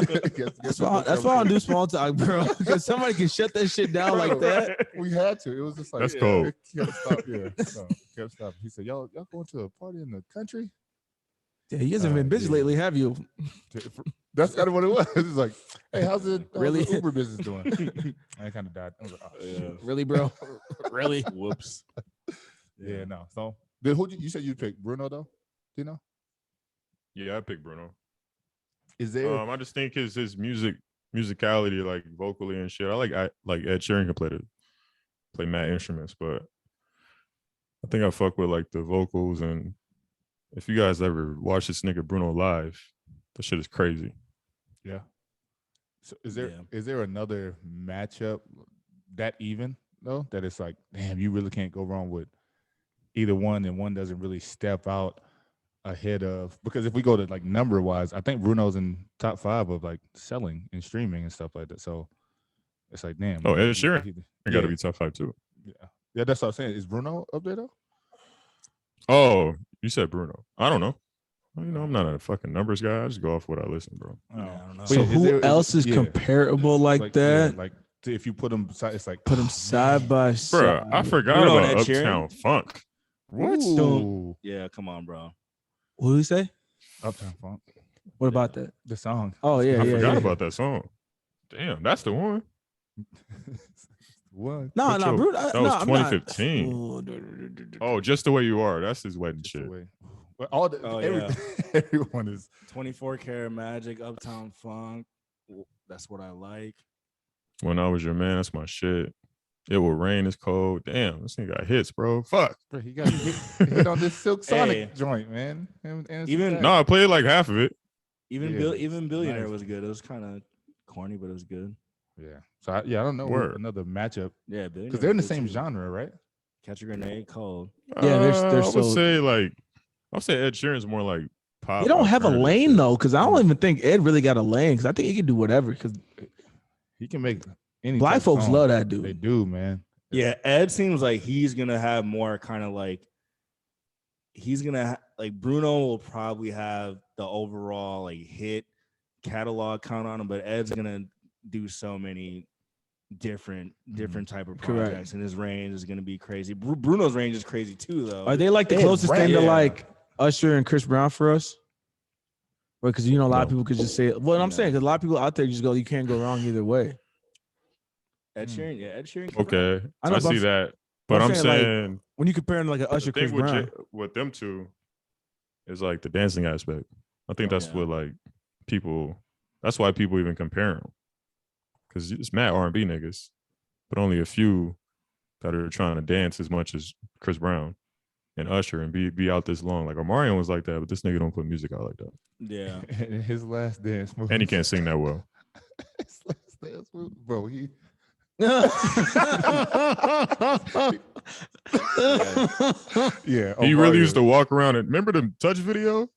That's why I don't do small talk, bro. Because somebody can shut that shit down like that. We had to. It was just like That's cold. It kept stop. Yeah, no, kept stopping. He said, "Y'all going to a party in the country?" Yeah, you guys have been busy yeah. lately, have you? That's kind of what it was. It's like, hey, how's the Uber business doing? I kind of died. I was like, oh, Yeah. Really, bro? Really? Whoops. yeah, no. So, then who you said you picked Bruno though? Do you know? Yeah, I picked Bruno. Is there? I just think his musicality, like vocally and shit. I like Ed Sheeran can play mad instruments, but I think I fuck with like the vocals. And if you guys ever watch this nigga Bruno live, that shit is crazy. Yeah. So is there another matchup that even though that it's like, damn, you really can't go wrong with either one, and one doesn't really step out ahead of, because if we go to like number wise, I think Bruno's in top 5 of like selling and streaming and stuff like that. So it's like, damn. Oh, Ed Sheeran Yeah. got to be top 5 too. Yeah, that's what I'm saying. Is Bruno up there though? Oh, you said Bruno. I don't know. You know, I'm not a fucking numbers guy. I just go off what I listen, bro. Yeah, I don't know. So who else is comparable like that? Like if you put them, it's like Put them side by Bro, side. I forgot Bruno and about Ed Sheeran? Uptown Funk. What? Ooh, Yeah, come on, bro. What do you say? Uptown Funk, What about that? the song. Oh yeah, I yeah. forgot yeah. about that song. Damn, that's the one. What? No, What's no, your- Bruno. that no, was I'm not. 2015. Ooh, Oh, Just the Way You Are. That's his wedding Just the shit. way- Well, all the, Oh, everyone is 24 Karat Magic, Uptown Funk. That's what I like. When I Was Your Man, that's my shit. It Will Rain is cold. Damn, this nigga got hits, bro. Fuck. bro, he got hit on this Silk Sonic Hey. joint, man. And Even- No, I played like half of it. Even Yeah, even Billionaire nice. was good. It was kind of corny, but it was good. yeah. So I don't know Word. another matchup Yeah, Billionaire. because they're in the was good same too. genre, right? Catch a Grenade, cold. Yeah, they're I would so- say like, I'll say Ed Sheeran's more like pop. They don't have a alternative lane shit. though, because I don't even think Ed really got a lane. Because I think he can do whatever. Because He can make any black type of folks song. love that They dude. do, man. Yeah, Ed seems like he's gonna have more kind of like he's gonna like Bruno will probably have the overall like hit catalog count on him, but Ed's gonna do so many different type of Correct. projects, and his range is gonna be crazy. Bruno's range is crazy too, though. Are they like the Ed closest thing to Rap. like Usher and Chris Brown for us? Because you know a lot of No. people could just say, well, I'm No. saying because a lot of people out there just go, you can't go wrong either way. Ed Sheeran, yeah, Ed Sheeran. Okay, I know, I but I'm see s- that. but But I'm I'm saying, like, saying When you compare them like an Usher, the Chris thing with, Brown, with them two is like the dancing aspect. I think Oh, that's yeah. what like people. That's why people even compare them, because it's mad R&B niggas, but only a few that are trying to dance as much as Chris Brown and Usher and be out this long. Like Omarion was like that, but this nigga don't put music out like that, Yeah, His last dance move. and he can't sing that well. His last dance move, bro. He Yeah. He really used to walk around and remember the touch video?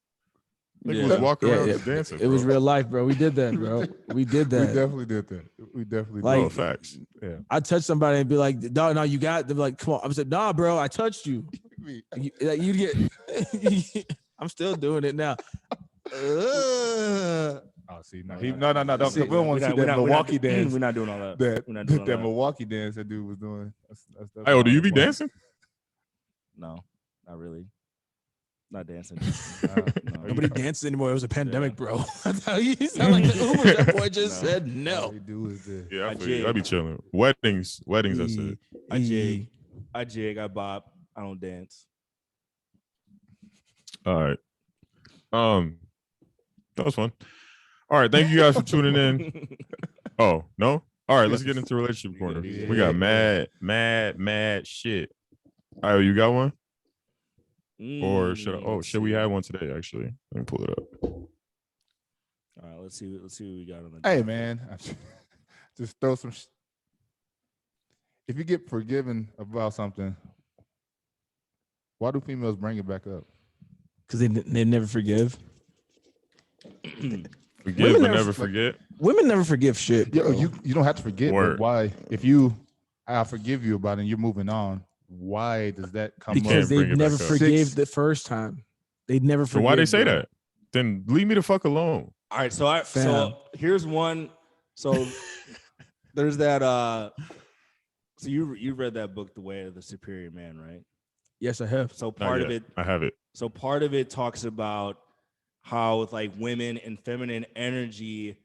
Nigga was walking around yeah. just dancing. It was real life, bro. We did that, bro. We did We that. definitely did that. We definitely Like, Oh, did. facts. Yeah. I touch somebody and be like, no, you got. They're like, come on. I said, nah, bro, I touched you. You get. I'm still doing it now. Oh, see, no, no. Don't, See, we don't want to see that Milwaukee dance. We're not doing all that. That We're not doing all that that. Milwaukee dance that dude was doing. That's Hey, oh, do you not be fun. dancing? No, not really. Not dancing. No. Nobody dances anymore. It was a pandemic, bro. That's how you sound like the Uber. That boy just No. said All no. they do is this. Yeah, I I feel you. I jig. be chilling. Weddings, that's it. I jig, I bop. I don't dance. All right. That was fun. All right, thank you guys for tuning in. Oh, no? All right, let's get into relationship corner. We got mad shit. All right, you got one? Or should we have one today, actually? Let me pull it up. All right, let's see what we got on the. Hey, man, just throw some. If you get forgiven about something, why do females bring it back up? Because they never forgive. Forgive but never forget. Women never forgive shit. Yeah, you don't have to forget. Word. But why? If I forgive you about it and you're moving on, why does that come up? Because they bring it never back up. forgave the first time. They never So forgave. why they say bro. that? Then leave me the fuck alone. All right, so Fam. here's one. So there's that. So you read that book, The Way of the Superior Man, right? Yes, I have. So Not part of yet. it. I have it. So part of it talks about how with like women and feminine energy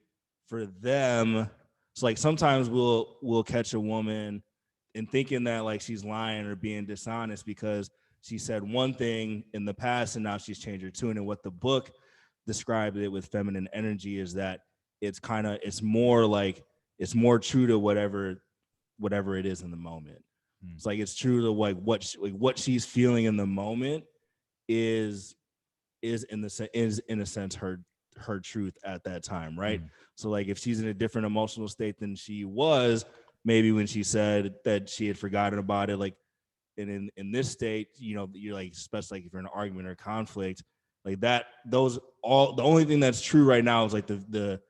for them. So like sometimes we'll catch a woman and thinking that like she's lying or being dishonest because she said one thing in the past and now she's changed her tune. And what the book described it with feminine energy is that it's more true to whatever it is in the moment. It's like it's true to like what she's feeling in the moment is in a sense her truth at that time, right? So like if she's in a different emotional state than she was maybe when she said that she had forgotten about it, like and in this state, you know, you're like, especially like if you're in an argument or conflict like that, the only thing that's true right now is like the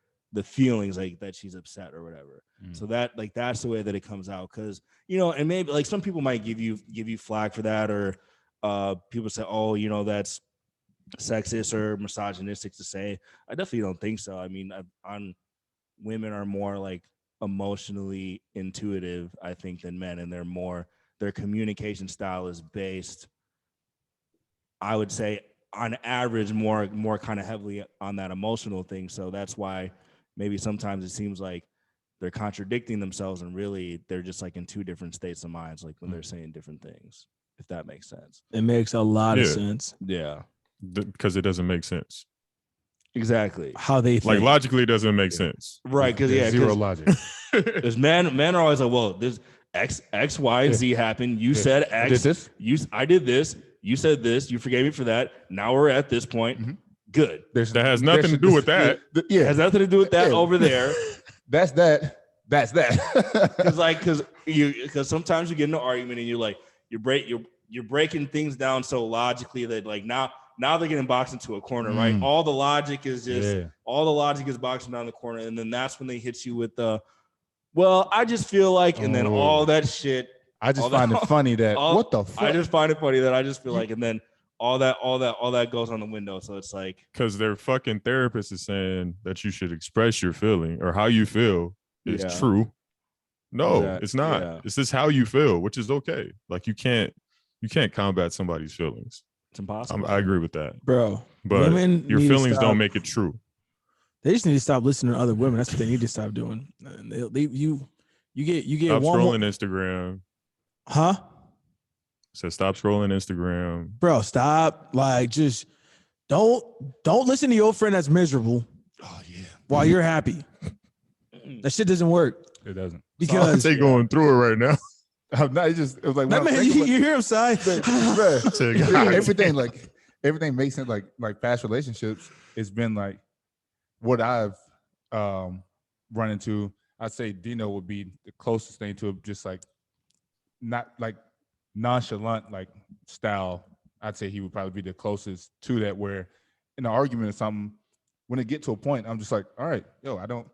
feelings like that she's upset or whatever. So that like that's the way that it comes out, because you know, and maybe like some people might give you flack for that, or people say, oh, you know, that's sexist or misogynistic to say. I definitely don't think so. I mean, women are more like emotionally intuitive, I think, than men, and their communication style is based, I would say, on average, more kind of heavily on that emotional thing. So that's why maybe sometimes it seems like they're contradicting themselves, and really they're just like in two different states of minds, like when they're saying different things, if that makes sense. It makes a lot of sense. Yeah, Because it doesn't make sense. exactly. How they think. Like logically it doesn't make sense. Right, because Zero logic. Because men are always like, well, this X, Y, and Z happened. You said X. I did this. I did this. You said this. You forgave me for that. Now we're at this point. Good. That has nothing to do with that. It has nothing to do with that over there. That's that. Because sometimes you get in an argument and you're like you're breaking things down so logically that like now they're getting boxed into a corner, right? All the logic is boxing down the corner, and then that's when they hit you with the, well, I just feel like, and then all that shit. I just find it funny that what the fuck? I just find it funny that I just feel like, and then all that goes on the window. So it's like, because their fucking therapist is saying that you should express your feeling or how you feel is true. No, it's not. Yeah. It's just how you feel, which is okay. Like you can't combat somebody's feelings. it's impossible. I agree with that, Bro. but Women your need to feelings stop. don't make it true. They just need to stop listening to other women. That's what they need to stop doing. You get Stop one scrolling more, Instagram. huh? Said stop scrolling Instagram. Bro, stop. Like, just don't listen to your friend that's miserable. Oh yeah. While you're happy. That shit doesn't work. It doesn't. Because They going through it right now. I'm not, it was like that man, you hear him sigh. everything makes sense. Like past relationships, it's been like what I've run into. I'd say Dino would be the closest thing to just like not like nonchalant like style. I'd say he would probably be the closest to that, where in an argument or something, when it get to a point, I'm just like, all right, yo, I don't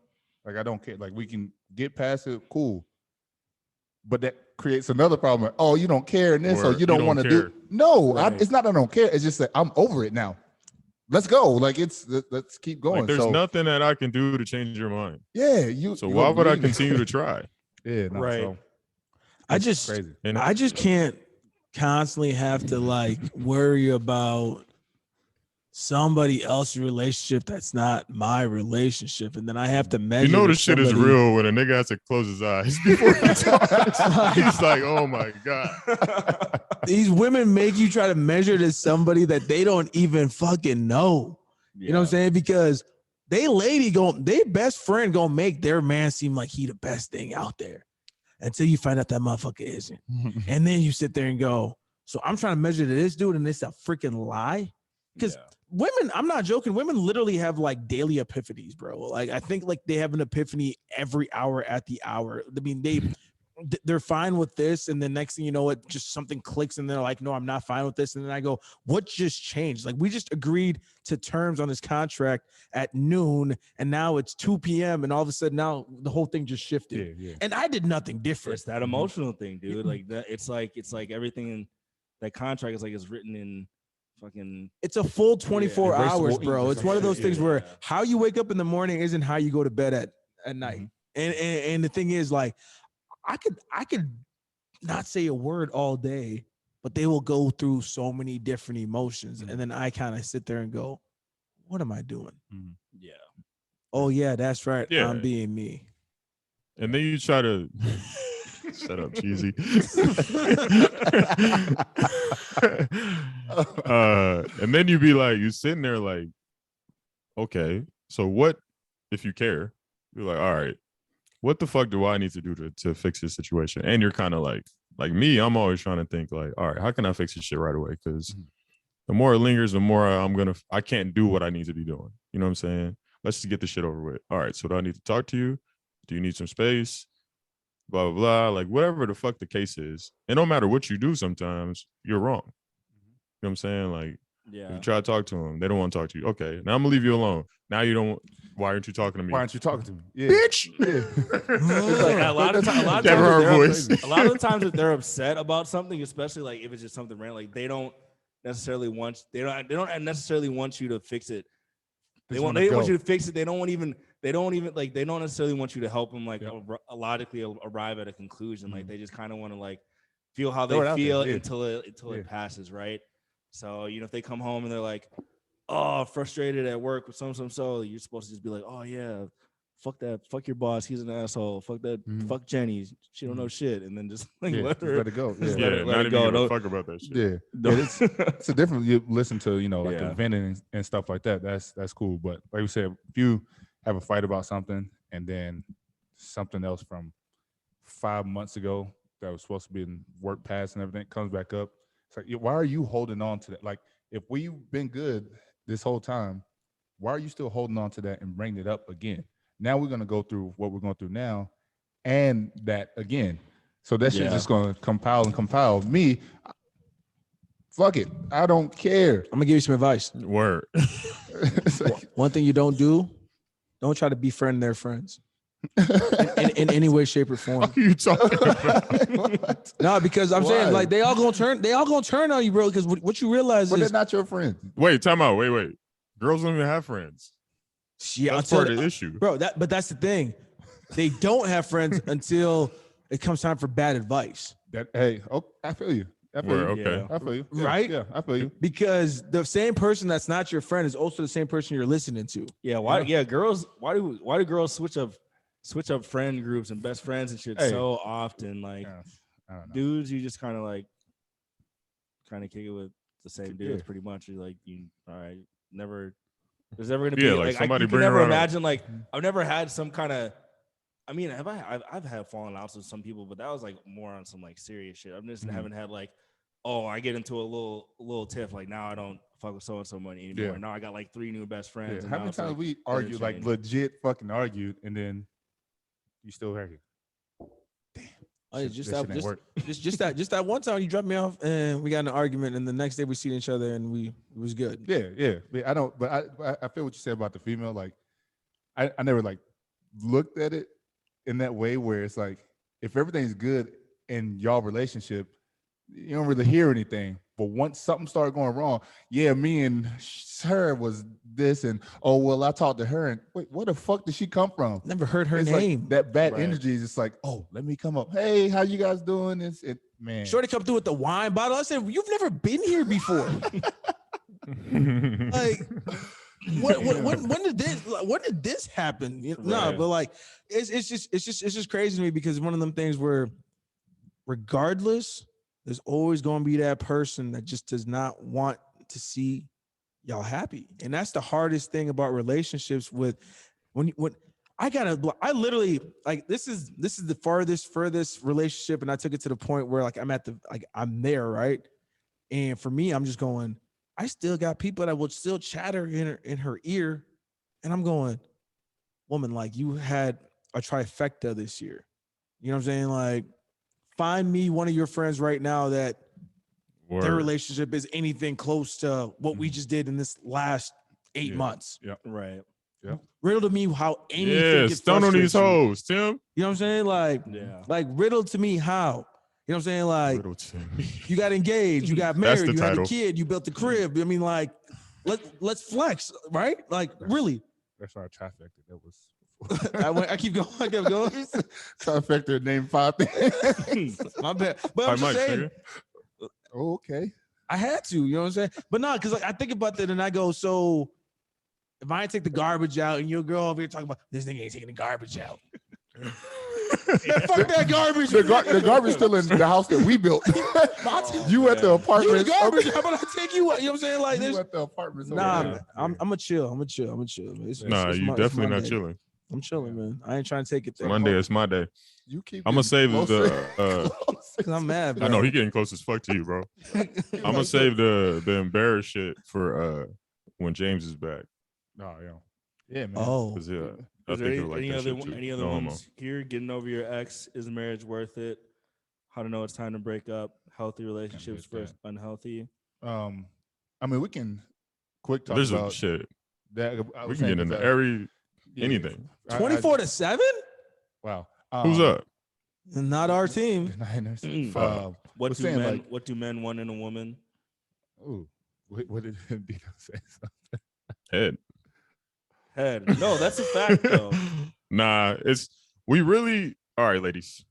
care. Like we can get past it, cool. But that creates another problem. Oh, you don't care in this, or you don't want to do. No, Right. it's not that I don't care. It's just that I'm over it now. Let's go. Like let's keep going. Like, there's nothing that I can do to change your mind. Yeah, So why would I continue to try? Yeah, no, Right. So I just crazy. I just can't constantly have to like worry about somebody else's relationship that's not my relationship, and then I have to measure. You know the shit is somebody- real when a nigga has to close his eyes before he talks. He's like, oh my God. These women make you try to measure to somebody that they don't even fucking know. You know what I'm saying? Because they best friend gonna make their man seem like he the best thing out there until you find out that motherfucker isn't. And then you sit there and go, so I'm trying to measure to this dude and it's a freaking lie. Because women, I'm not joking, women literally have like daily epiphanies, bro. Like I think like they have an epiphany every hour at the hour. I mean, they're fine with this, and the next thing you know, it just something clicks, and they're like, "No, I'm not fine with this." And then I go, "What just changed? Like we just agreed to terms on this contract at noon, and now it's 2 p.m. and all of a sudden now the whole thing just shifted." Yeah. And I did nothing different. It's that emotional thing, dude. Like that. It's like everything in that contract is like it's written in fucking. It's a full 24 hours, bro. It's one of those things where Yeah. how you wake up in the morning isn't how you go to bed at night. And the thing is, like, I could not say a word all day, but they will go through so many different emotions, and then I kind of sit there and go, "What am I doing?" Yeah. Oh yeah, that's right. Yeah. I'm being me. And then you try to shut up, cheesy. And then you be like, you sitting there like, okay, so what if you care? You're like, all right, what the fuck do I need to do to fix this situation? And you're kind of like me, I'm always trying to think like, all right, how can I fix this shit right away? Because the more it lingers, the more I can't do what I need to be doing. You know what I'm saying? Let's just get this shit over with. All right, so do I need to talk to you? Do you need some space? Blah, blah, blah. Like whatever the fuck the case is. And no matter what you do, sometimes you're wrong. You know what I'm saying? Like, if you try to talk to them, they don't want to talk to you. Okay, now I'm gonna leave you alone. Now you don't. Why aren't you talking to me? Why aren't you talking to me? Yeah. Bitch. Yeah. Like, a lot of times, Give her a voice. a lot of the times that they're upset about something, especially like if it's just something random, like they don't necessarily want you to fix it. They want you to fix it. They don't necessarily want you to help them like logically arrive at a conclusion. Like they just kind of want to like feel how they feel until it passes, right? So if they come home and they're like, oh, frustrated at work with so, you're supposed to just be like, oh yeah, fuck that, fuck your boss, he's an asshole, fuck that, fuck Jenny, she don't know shit, and then just like let it go. Let it it go. Don't fuck about that shit. It's a different. You listen to like venting and stuff like that. That's cool. But like we said, if you have a fight about something and then something else from 5 months ago that was supposed to be in work past and everything comes back up, it's like, why are you holding on to that? Like, if we've been good this whole time, why are you still holding on to that and bringing it up again? Now we're gonna go through what we're going through now, and that again. So that shit's just gonna compile. Me, fuck it, I don't care. I'm gonna give you some advice. Word. One thing you don't do, don't try to befriend their friends in any way, shape, or form. What are you talking about? No, because I'm saying like they all gonna turn on you, bro. Because what you realize But is they're not your friends. Wait, time out. Wait. Girls don't even have friends. Yeah, that's part of the issue, bro. But that's the thing. They don't have friends until it comes time for bad advice. I feel you. Okay. I feel you. Right? Yeah, I feel you. Because the same person that's not your friend is also the same person you're listening to. Yeah. Why do girls switch up friend groups and best friends and shit so often? Like dudes, you just kind of kick it with the same dudes pretty much. You're like, all right, never. There's never gonna be like somebody. I can never imagine like I've never had some kind of. I mean, I've had falling outs with some people, but that was like more on some like serious shit. I just haven't had like, oh, I get into a little tiff. Like now I don't fuck with so and so money anymore. Now I got like 3 new best friends. How many times we argued, like legit fucking argued, and then You still here? Damn. Oh, Shit, that shit ain't work. just that one time you dropped me off and we got in an argument, and the next day we seen each other and it was good. Yeah. I don't, but I feel what you said about the female. Like, I never like looked at it in that way where it's like if everything's good in y'all relationship, you don't really hear anything. But once something started going wrong, yeah, me and her was this, and oh well, I talked to her, and wait, where the fuck did she come from? Never heard her It's name. like that bad Right. energy is just like, oh, let me come up. Hey, how you guys doing? It man. Shorty come through with the wine bottle. I said, "You've never been here before." Like, when did this happen? No, Right. but like, it's just crazy to me because it's one of them things where, regardless, there's always going to be that person that just does not want to see y'all happy, and that's the hardest thing about relationships. With when I literally like this is the furthest relationship, and I took it to the point where like I'm there, right? And for me, I'm just going. I still got people that would still chatter in her ear, and I'm going, woman, like you had a trifecta this year. You know what I'm saying? Like, find me one of your friends right now that their Word. relationship is anything close to what we just did in this last 8 months. Right. Riddle to me how anything Yeah, can stun on these frustrate you. hoes, Tim. You know what I'm saying? Like, Yeah. like riddle to me how. You know what I'm saying? Like, Riddle Tim. you got engaged, you got That's married, the you had a title. kid, you built a crib. I mean, like, let's flex, right? Like, really. That's our trifecta. That was I keep going. I kept going. trifecta. Name 5 things. My bad. But Hi, I'm just Mike, saying, nigga. Oh, okay. I had to. You know what I'm saying? But no, because like I think about that and I go, so if I ain't take the garbage out and your girl over here talking about this nigga ain't taking the garbage out. Man, fuck that garbage. The garbage still in the house that we built. You at the You apartment. the garbage. How about I take you out? You know what I'm saying? Like You this. at the apartment. Nah, Yeah. I'm a chill. I'm a chill. Man. Nah, It's you it's definitely not Monday. chilling. I'm chilling, man. I ain't trying to take it there. Monday is my day. You keep. I'm gonna save closer- the. Cause I'm mad, bro. I know he getting close as fuck to you, bro. I'm gonna save the embarrassed shit for when James is back. No, yeah, man. Oh, 'Cause, yeah, I Is there think he'll like any that other shit too. any other No homo. ones here? Getting over your ex, is marriage worth it? How to know it's time to break up? Healthy relationships get that. versus unhealthy. I mean, we can quick talk There's a about shit. that. We can get into anything. 24/7. Wow. Who's up? Not our team. The Niners. What was do saying, men? like- What do men want in a woman? Ooh, what did Dino say? Head. Head. No, that's a fact though. Nah, we really all right, ladies.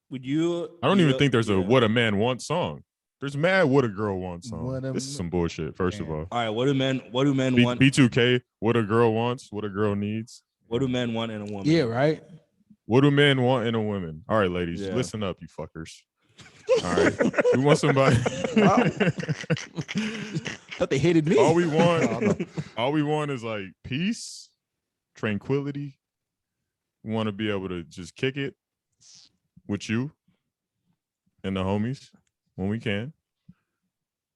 Would you? I don't even think there's a yeah. what a man wants song. There's mad what a girl wants song. What a This is ma- some bullshit. First of Damn. all, All right. What do men want? B2K, what a girl wants, what a girl needs. What do men want in a woman? Yeah, right. What do men want in a woman? All right, ladies, Yeah. listen up, you fuckers. All right, we want somebody. Thought they hated me. all we want is like peace, tranquility. We want to be able to just kick it with you and the homies when we can.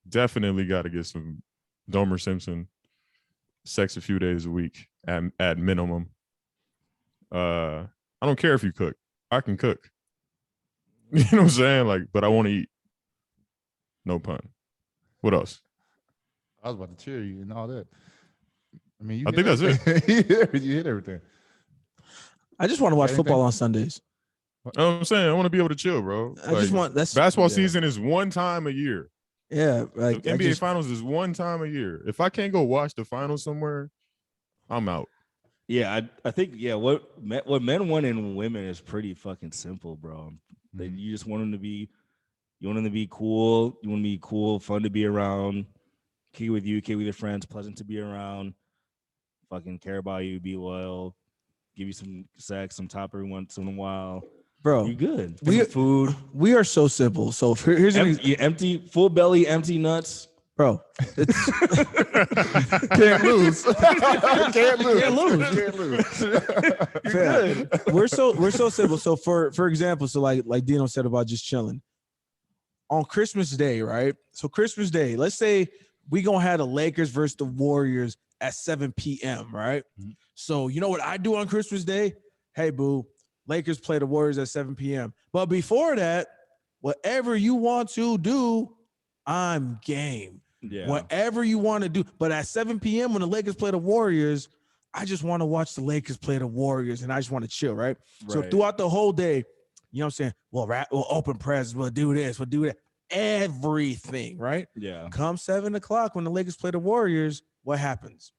Definitely got to get some Domer Simpson sex a few days a week at minimum. I don't care if you cook. I can cook. You know what I'm saying? Like, but I want to eat. No pun. What else? I was about to cheer you and all that. I mean, you I hit think that's everything. You hit everything. I just want to watch Anything? football on Sundays. You know what I'm saying? I want to be able to chill, bro. I just want that's basketball yeah. season is one time a year. Yeah, The like NBA finals is one time a year. If I can't go watch the finals somewhere, I'm out. Yeah, I think what men want in women is pretty fucking simple, bro. You just want them to be, you want them to be cool. You want them to be cool, fun to be around, key with you, key with your friends, pleasant to be around, fucking care about you, be loyal, give you some sex, some top every once in a while. bro. You good? We- Some food. We are so simple. So here's an Empty, full belly, empty nuts. bro. It's, Can't lose. Can't lose. Can't lose. Can't lose. Fam, we're so simple. So for example, so like Dino said about just chilling on Christmas Day, right? So Christmas Day, let's say we gonna have the Lakers versus the Warriors at 7 p.m. right? Mhm. So you know what I do on Christmas Day? Hey boo, Lakers play the Warriors at 7 p.m. But before that, whatever you want to do, I'm game. Yeah. Whatever you want to do. But at 7 p.m. when the Lakers play the Warriors, I just want to watch the Lakers play the Warriors and I just want to chill, right? So throughout the whole day, you know what I'm saying? We'll open presents, we'll do this, we'll do that. Everything, right? Yeah. Come 7 o'clock when the Lakers play the Warriors, what happens?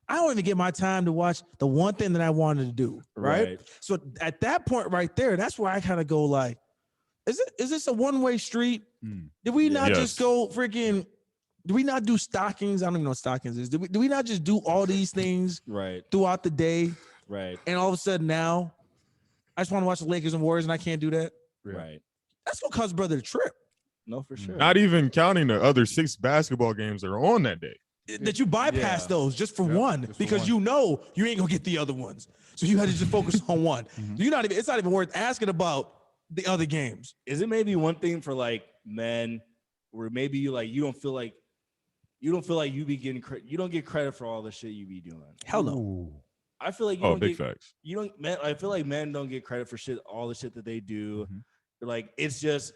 I don't even get my time to watch the one thing that I wanted to do, right? So at that point right there, that's where I kind of go like, is this a one-way street? Did we not just go freaking, do we not do stockings? I don't even know what stockings is. Do we not just do all these things throughout the day? Right. And all of a sudden now, I just want to watch the Lakers and Warriors and I can't do that? Right. That's what caused brother to trip. No, for sure. Not even counting the other 6 basketball games that are on that day. That you bypass those just for one, just because you know you ain't gonna get the other ones. So you had to just focus on one. It's not even worth asking about the other games. Is it maybe one thing for like men where maybe you don't feel like you be getting credit, you don't get credit for all the shit you be doing? Hell no. I feel like facts. I feel like men don't get credit for all the shit that they do. Like it's just,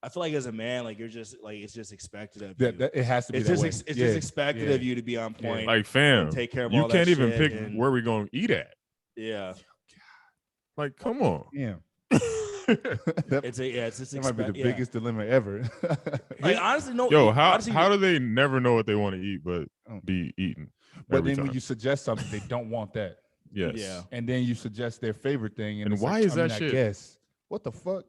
I feel like as a man, like you're just like, it's just expected of you. It has to be. It's just expected of you to be on point. Like fam, take care of you all can't that even shit pick where we gonna eat at. Yeah. Like, come on. Yeah. It's just that might be the biggest dilemma ever. Like honestly, no. Yo, how do they never know what they want to eat but be eaten? But then when you suggest something, they don't want that. Yes. Yeah. And then you suggest their favorite thing, and why is that shit? I guess. What the fuck?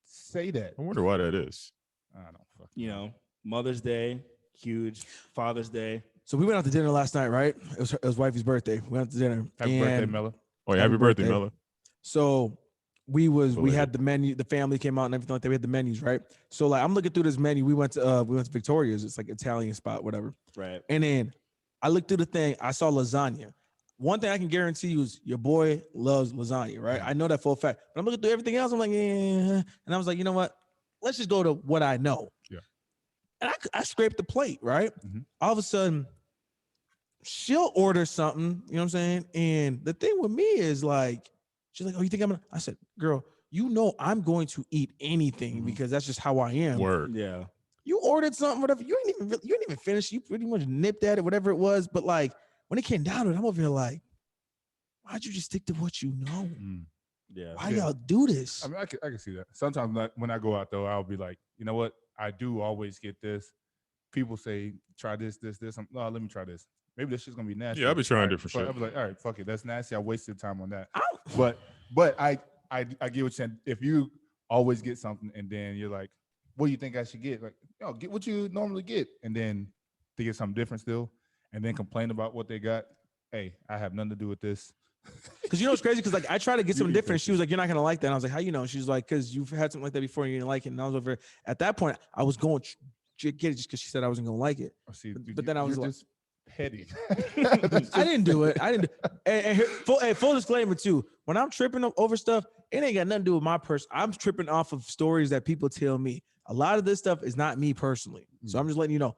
Say that. I wonder why that is. I don't fuck. Mother's Day, huge. Father's Day. So we went out to dinner last night, right? It was wifey's birthday. We went out to dinner. Happy birthday, Mella. Oh, yeah, happy birthday, Mella. So we had the menu, the family came out and everything like that. We had the menus, right? So like I'm looking through this menu. We went to Victoria's. It's like Italian spot, whatever. Right. And then I looked through the thing. I saw lasagna. One thing I can guarantee you is your boy loves lasagna, right? I know that for a fact. But I'm looking through everything else. I'm like, and I was like, you know what? Let's just go to what I know. Yeah. And I scraped the plate, right? All of a sudden, she'll order something, you know what I'm saying? And the thing with me is like, she's like, oh, you think I'm gonna? I said, girl, you know I'm going to eat anything because that's just how I am. Word. Yeah. You ordered something, whatever. You didn't even finish. You pretty much nipped at it, whatever it was. But like when it came down to it, I'm over here like, why'd you just stick to what you know? Yeah. Why y'all do this? I mean, I can see that. Sometimes when I go out though, I'll be like, you know what? I do always get this. People say, try this. Let me try this. Maybe this shit's gonna be nasty. Yeah, I'll be trying different shit. I'll be like, all right, fuck it. That's nasty. I wasted time on that. But I get what you're saying. If you always get something and then you're like, what do you think I should get? Like, get what you normally get. And then they get something different still and then complain about what they got. Hey, I have nothing to do with this. Because you know what's crazy? Because like I tried to get something different. She was like, "You're not gonna like that." And I was like, "How you know?" She was like, "Because you've had something like that before and you didn't like it." And I was over. At that point, I was going to get it just because she said I wasn't gonna like it. But then I was like, petty. I didn't do it. And full disclaimer too. When I'm tripping over stuff, it ain't got nothing to do with my person. I'm tripping off of stories that people tell me. A lot of this stuff is not me personally. So I'm just letting you know.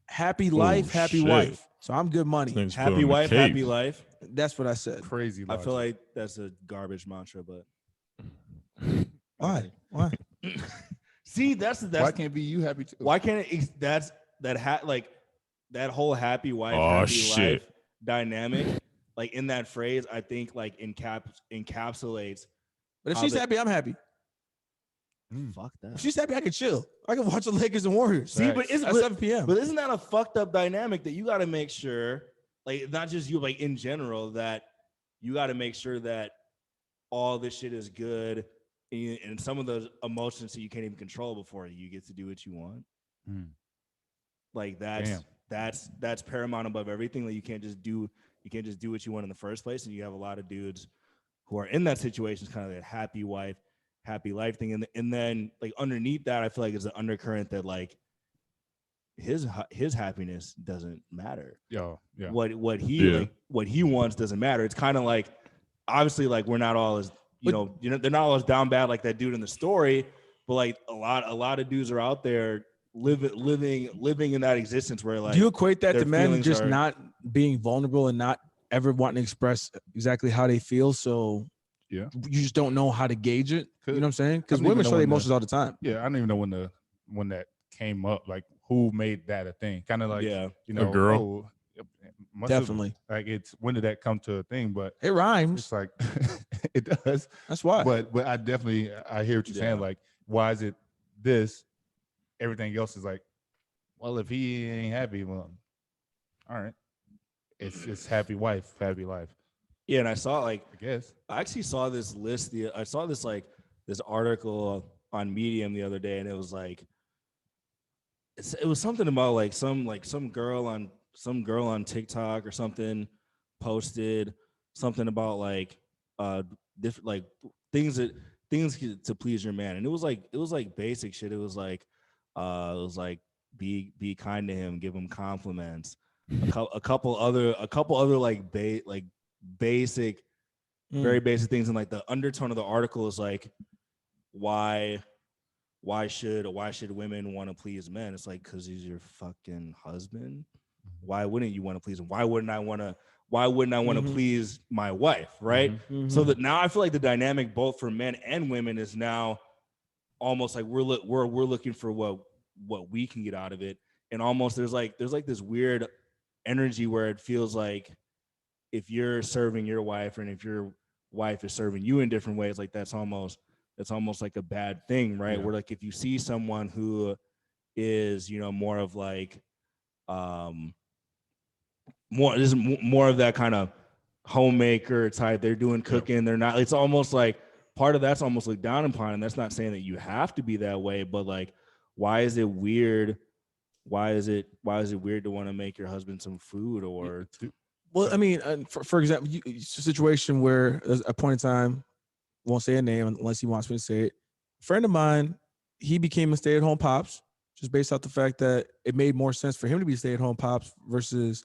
Happy life, happy wife. So I'm good money. Happy wife, happy life. That's what I said. Crazy. I feel like that's a garbage mantra, but why? See, that's why can't be you happy too? Why can't it? That's that whole happy wife, happy life dynamic. Like in that phrase, I think like encapsulates. But if she's happy, I'm happy. Fuck that. If she's happy, I can chill. I can watch the Lakers and Warriors. See, but it's at 7 p.m. But isn't that a fucked up dynamic that you got to make sure, like not just you, like in general, that you got to make sure that all this shit is good, and some of those emotions that you can't even control before you get to do what you want. Like that's paramount above everything. Like you can't just do what you want in the first place. And you have a lot of dudes who are in that situation, it's kind of that happy wife, happy life thing, and then like underneath that, I feel like it's an undercurrent that like his happiness doesn't matter. Yeah. What he wants doesn't matter. It's kind of like obviously like we're not all as you know they're not all as down bad like that dude in the story, but like a lot of dudes are out there living in that existence where like. Do you equate that to men just not being vulnerable and not ever wanting to express exactly how they feel? So you just don't know how to gauge it. You know what I'm saying? Because don't even women know show their when emotions all the time. Yeah, I don't even know when that came up. Like, who made that a thing? Kind of like, Yeah. you know, A girl. oh, Definitely. like, it's when did that come to a thing? But It rhymes. it's like it does. That's why. But I definitely hear what you're saying. Like, why is it this? Everything else is like, well, if he ain't happy, well, all right. It's happy wife, happy life. Yeah, and I saw like I guess. I actually saw this list. I saw this like this article on Medium the other day, and it was like it was something about like some girl on TikTok or something posted something about like different like things to please your man, and it was like basic shit. It was like be kind to him, give him compliments, a couple other like basic, very basic things, and like the undertone of the article is like why should women want to please men? It's like, because he's your fucking husband. Why wouldn't you want to please him? Why wouldn't I want to please my wife? Right. So that now I feel like the dynamic both for men and women is now almost like we're looking for what we can get out of it, and almost there's like this weird energy where it feels like if you're serving your wife and if your wife is serving you in different ways, like that's almost like a bad thing, right? Where like if you see someone who is, you know, more of like more of that kind of homemaker type, they're doing cooking, they're not, it's almost like part of that's almost looked down upon. And that's not saying that you have to be that way, but like, why is it weird? Why is it weird to want to make your husband some food? Or well, I mean, for example, it's a situation where there's a point in time, won't say a name unless he wants me to say it. A friend of mine, he became a stay-at-home pops just based off the fact that it made more sense for him to be stay-at-home pops versus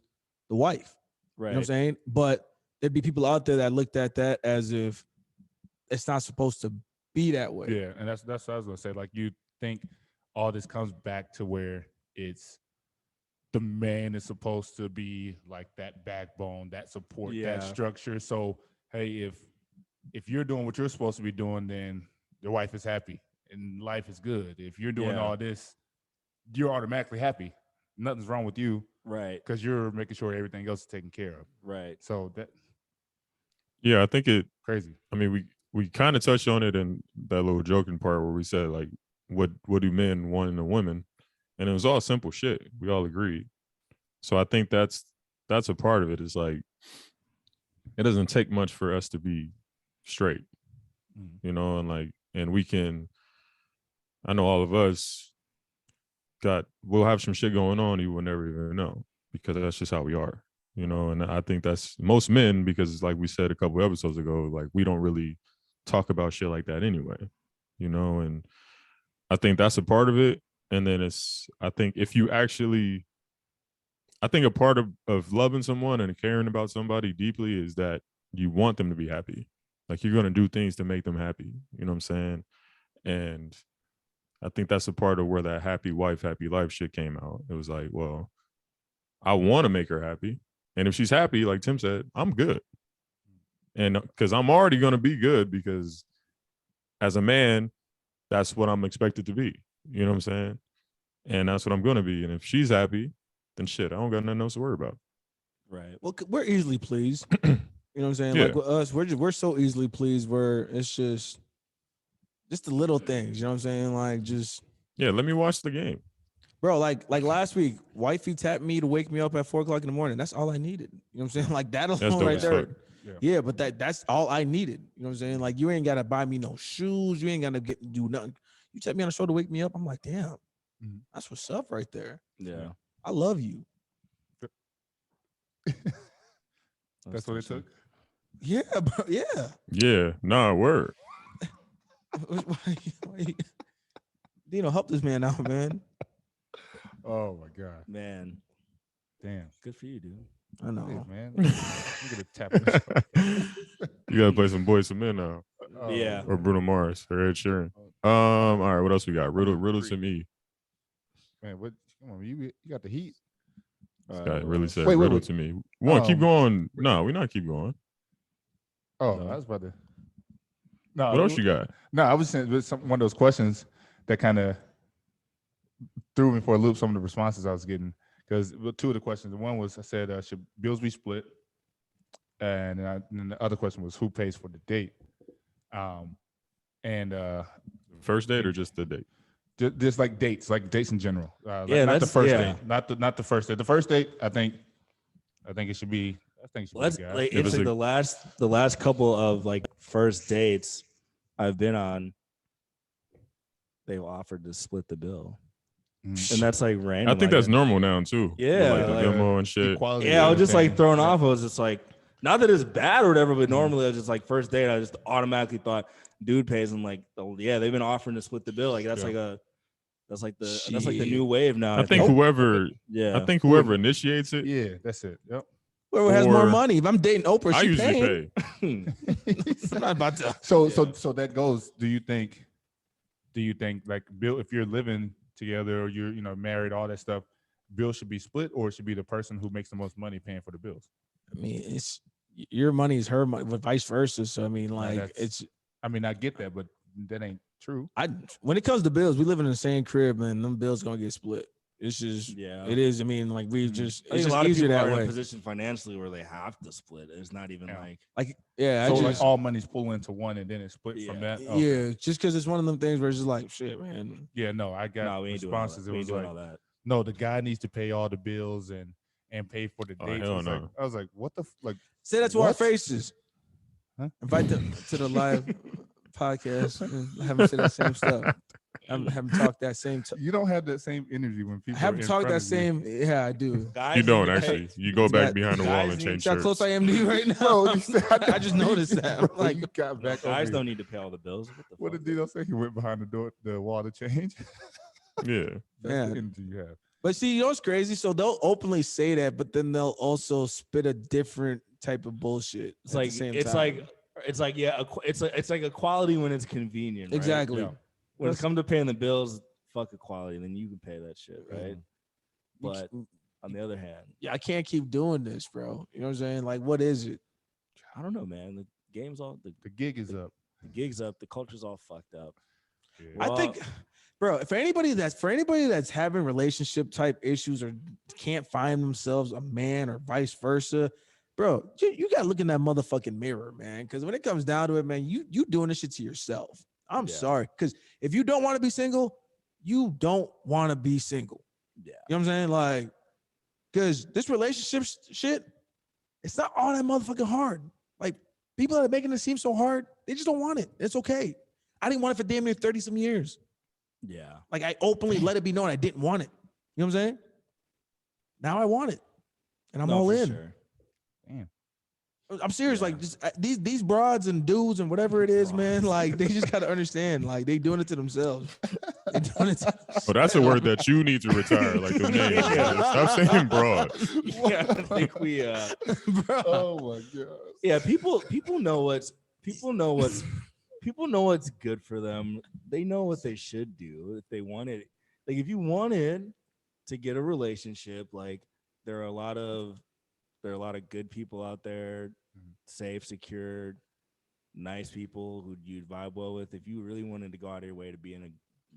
the wife. right. You know what I'm saying? But there'd be people out there that looked at that as if it's not supposed to be that way. Yeah, and that's what I was gonna say. Like, you think all this comes back to where it's the man is supposed to be like that backbone, that support, that structure. So hey, if you're doing what you're supposed to be doing, then your wife is happy and life is good. If you're doing all this, you're automatically happy. Nothing's wrong with you, right? Because you're making sure everything else is taken care of, right? So that, I think it crazy. I mean, we kind of touched on it in that little joking part where we said like, what do men want in a woman, and it was all simple shit. We all agreed. So I think that's a part of it. Is like, it doesn't take much for us to be straight, you know, and we can. I know all of us we'll have some shit going on you will never even know, because that's just how we are, you know. And I think that's most men, because like we said a couple episodes ago, like we don't really talk about shit like that anyway, you know. And I think that's a part of it. And then I think a part of loving someone and caring about somebody deeply is that you want them to be happy. Like, you're going to do things to make them happy. You know what I'm saying? And I think that's a part of where that happy wife, happy life shit came out. It was like, well, I want to make her happy. And if she's happy, like Tim said, I'm good. And because I'm already going to be good, because as a man, that's what I'm expected to be. You know what I'm saying? And that's what I'm going to be. And if she's happy, then shit, I don't got nothing else to worry about. Right. Well, we're easily pleased. You know what I'm saying? Like with us, we're so easily pleased where it's just the little things. You know what I'm saying? Like just let me watch the game, bro. Like last week, wifey tapped me to wake me up at 4:00 in the morning. That's all I needed. You know what I'm saying? Like that alone right there. Yeah, but that's all I needed. You know what I'm saying? Like, you ain't gotta buy me no shoes. You ain't gotta do nothing. You tap me on the shoulder to wake me up. I'm like, damn, that's what's up right there. Yeah. I love you. That's what it took. Yeah, bro. Yeah. Yeah. Nah, word. Dino, help this man out, man. Oh my god, man. Damn. Good for you, dude. I know, hey, man. Look at the tap. You gotta play some Boys and Men now. Yeah. Or Bruno Mars or Ed Sheeran. All right, what else we got? Riddle to me. Man, what? Come on, you got the heat. This guy really said wait, riddle to me. Keep going. No, we're not keep going. Oh, I was about to. No, What else you got? No, I was saying one of those questions that kind of threw me for a loop. Some of the responses I was getting, because two of the questions. One was I said, should bills be split? And then the other question was who pays for the date? First date or just the date? Just like dates in general. Yeah, not the that's- first yeah. date, not the first date. The first date, I think it should be. That's the guy. like If it's it's like the last couple of like first dates I've been on, they've offered to split the bill, and that's like random. I think that's normal now too. Yeah, With, like the like- limo and shit. Equality, Yeah, I was just like thrown yeah. off. I was just like, not that it's bad or whatever, but normally I was just like first date. I just automatically thought dude pays. And like, oh, yeah, they've been offering to split the bill. Like that's that's like the new wave now. I think whoever initiates it, Yeah, that's it. Yep. Whoever has more Or- money. If I'm dating Oprah, I she usually paying. pay. I'm not about to. So that goes. Do you think like Bill, if you're living together or you're married, all that stuff, bill should be split, or it should be the person who makes the most money paying for the bills? I mean, it's your money is her money, but vice versa. So I mean, like that's- I mean, I get that, but that ain't true. when it comes to bills, we live in the same crib, and them bills gonna get split. It's just it is. I mean, like we just I it's think a just lot of easier people that are in way. a position financially where they have to split. It's not even like Yeah, So I like just, all money's pulled into one, and then it's split from that. Okay. yeah, just because it's one of them things where it's just like shit, man. Yeah, no, I got no, we ain't doing all responses. that. It We was ain't doing like, all that. no, the guy needs to pay all the bills and pay for the Oh, dates. hell no. I was like, what the like? Say that to our What? faces. Huh? Invite them to the live podcast and have them say that same stuff. Have them talk that same. You don't have that same energy when people Have are them in talk front that of you. same. Yeah, I do. Guys You don't need to actually. pay- You go back Guys behind the wall and need- change See how shirts. close I am to you right now. Bro, you said- I just noticed that. I'm Bro, like, you got back Guys over don't here. need to pay all the bills. What the What fuck? did Dino say? He went behind the wall to change. Yeah. That's Yeah. the energy you have. but see, you know what's crazy? So they'll openly say that, but then they'll also spit a different type of bullshit. It's like it's like yeah, it's like equality when it's convenient. Right? exactly. Yeah. When it comes to paying the bills, fuck equality, then you can pay that shit, right? But on the other hand, Yeah, I can't keep doing this, bro. You know what I'm saying? Like, what is it? I don't know, man. The game's all The gig is up. the gig's up, the culture's all fucked up. Yeah. I think, bro, for anybody that's having relationship type issues or can't find themselves a man or vice versa, bro, you gotta look in that motherfucking mirror, man. Because when it comes down to it, man, you doing this shit to yourself. I'm Yeah. sorry, because if you don't want to be single, you don't want to be single. Yeah. You know what I'm saying? Like, because this relationship shit, it's not all that motherfucking hard. Like, people that are making it seem so hard, they just don't want it. It's okay. I didn't want it for damn near 30 some years. Yeah. Like, I openly let it be known I didn't want it. You know what I'm saying? Now I want it. And I'm No, all for in. sure. I'm serious. Yeah. Like, just these broads and dudes and whatever it is, man, like, they just got to understand. Like, they doing it to themselves. They doing it to Oh, that's a word that you need to retire. Like the name. Stop saying broad. Yeah, I think we bro. Oh my god. yeah, people know what's good for them. They know what they should do if they wanted. Like if you wanted to get a relationship, like there are a lot of good people out there, safe, secure, nice people who you'd vibe well with. If you really wanted to go out of your way to be in a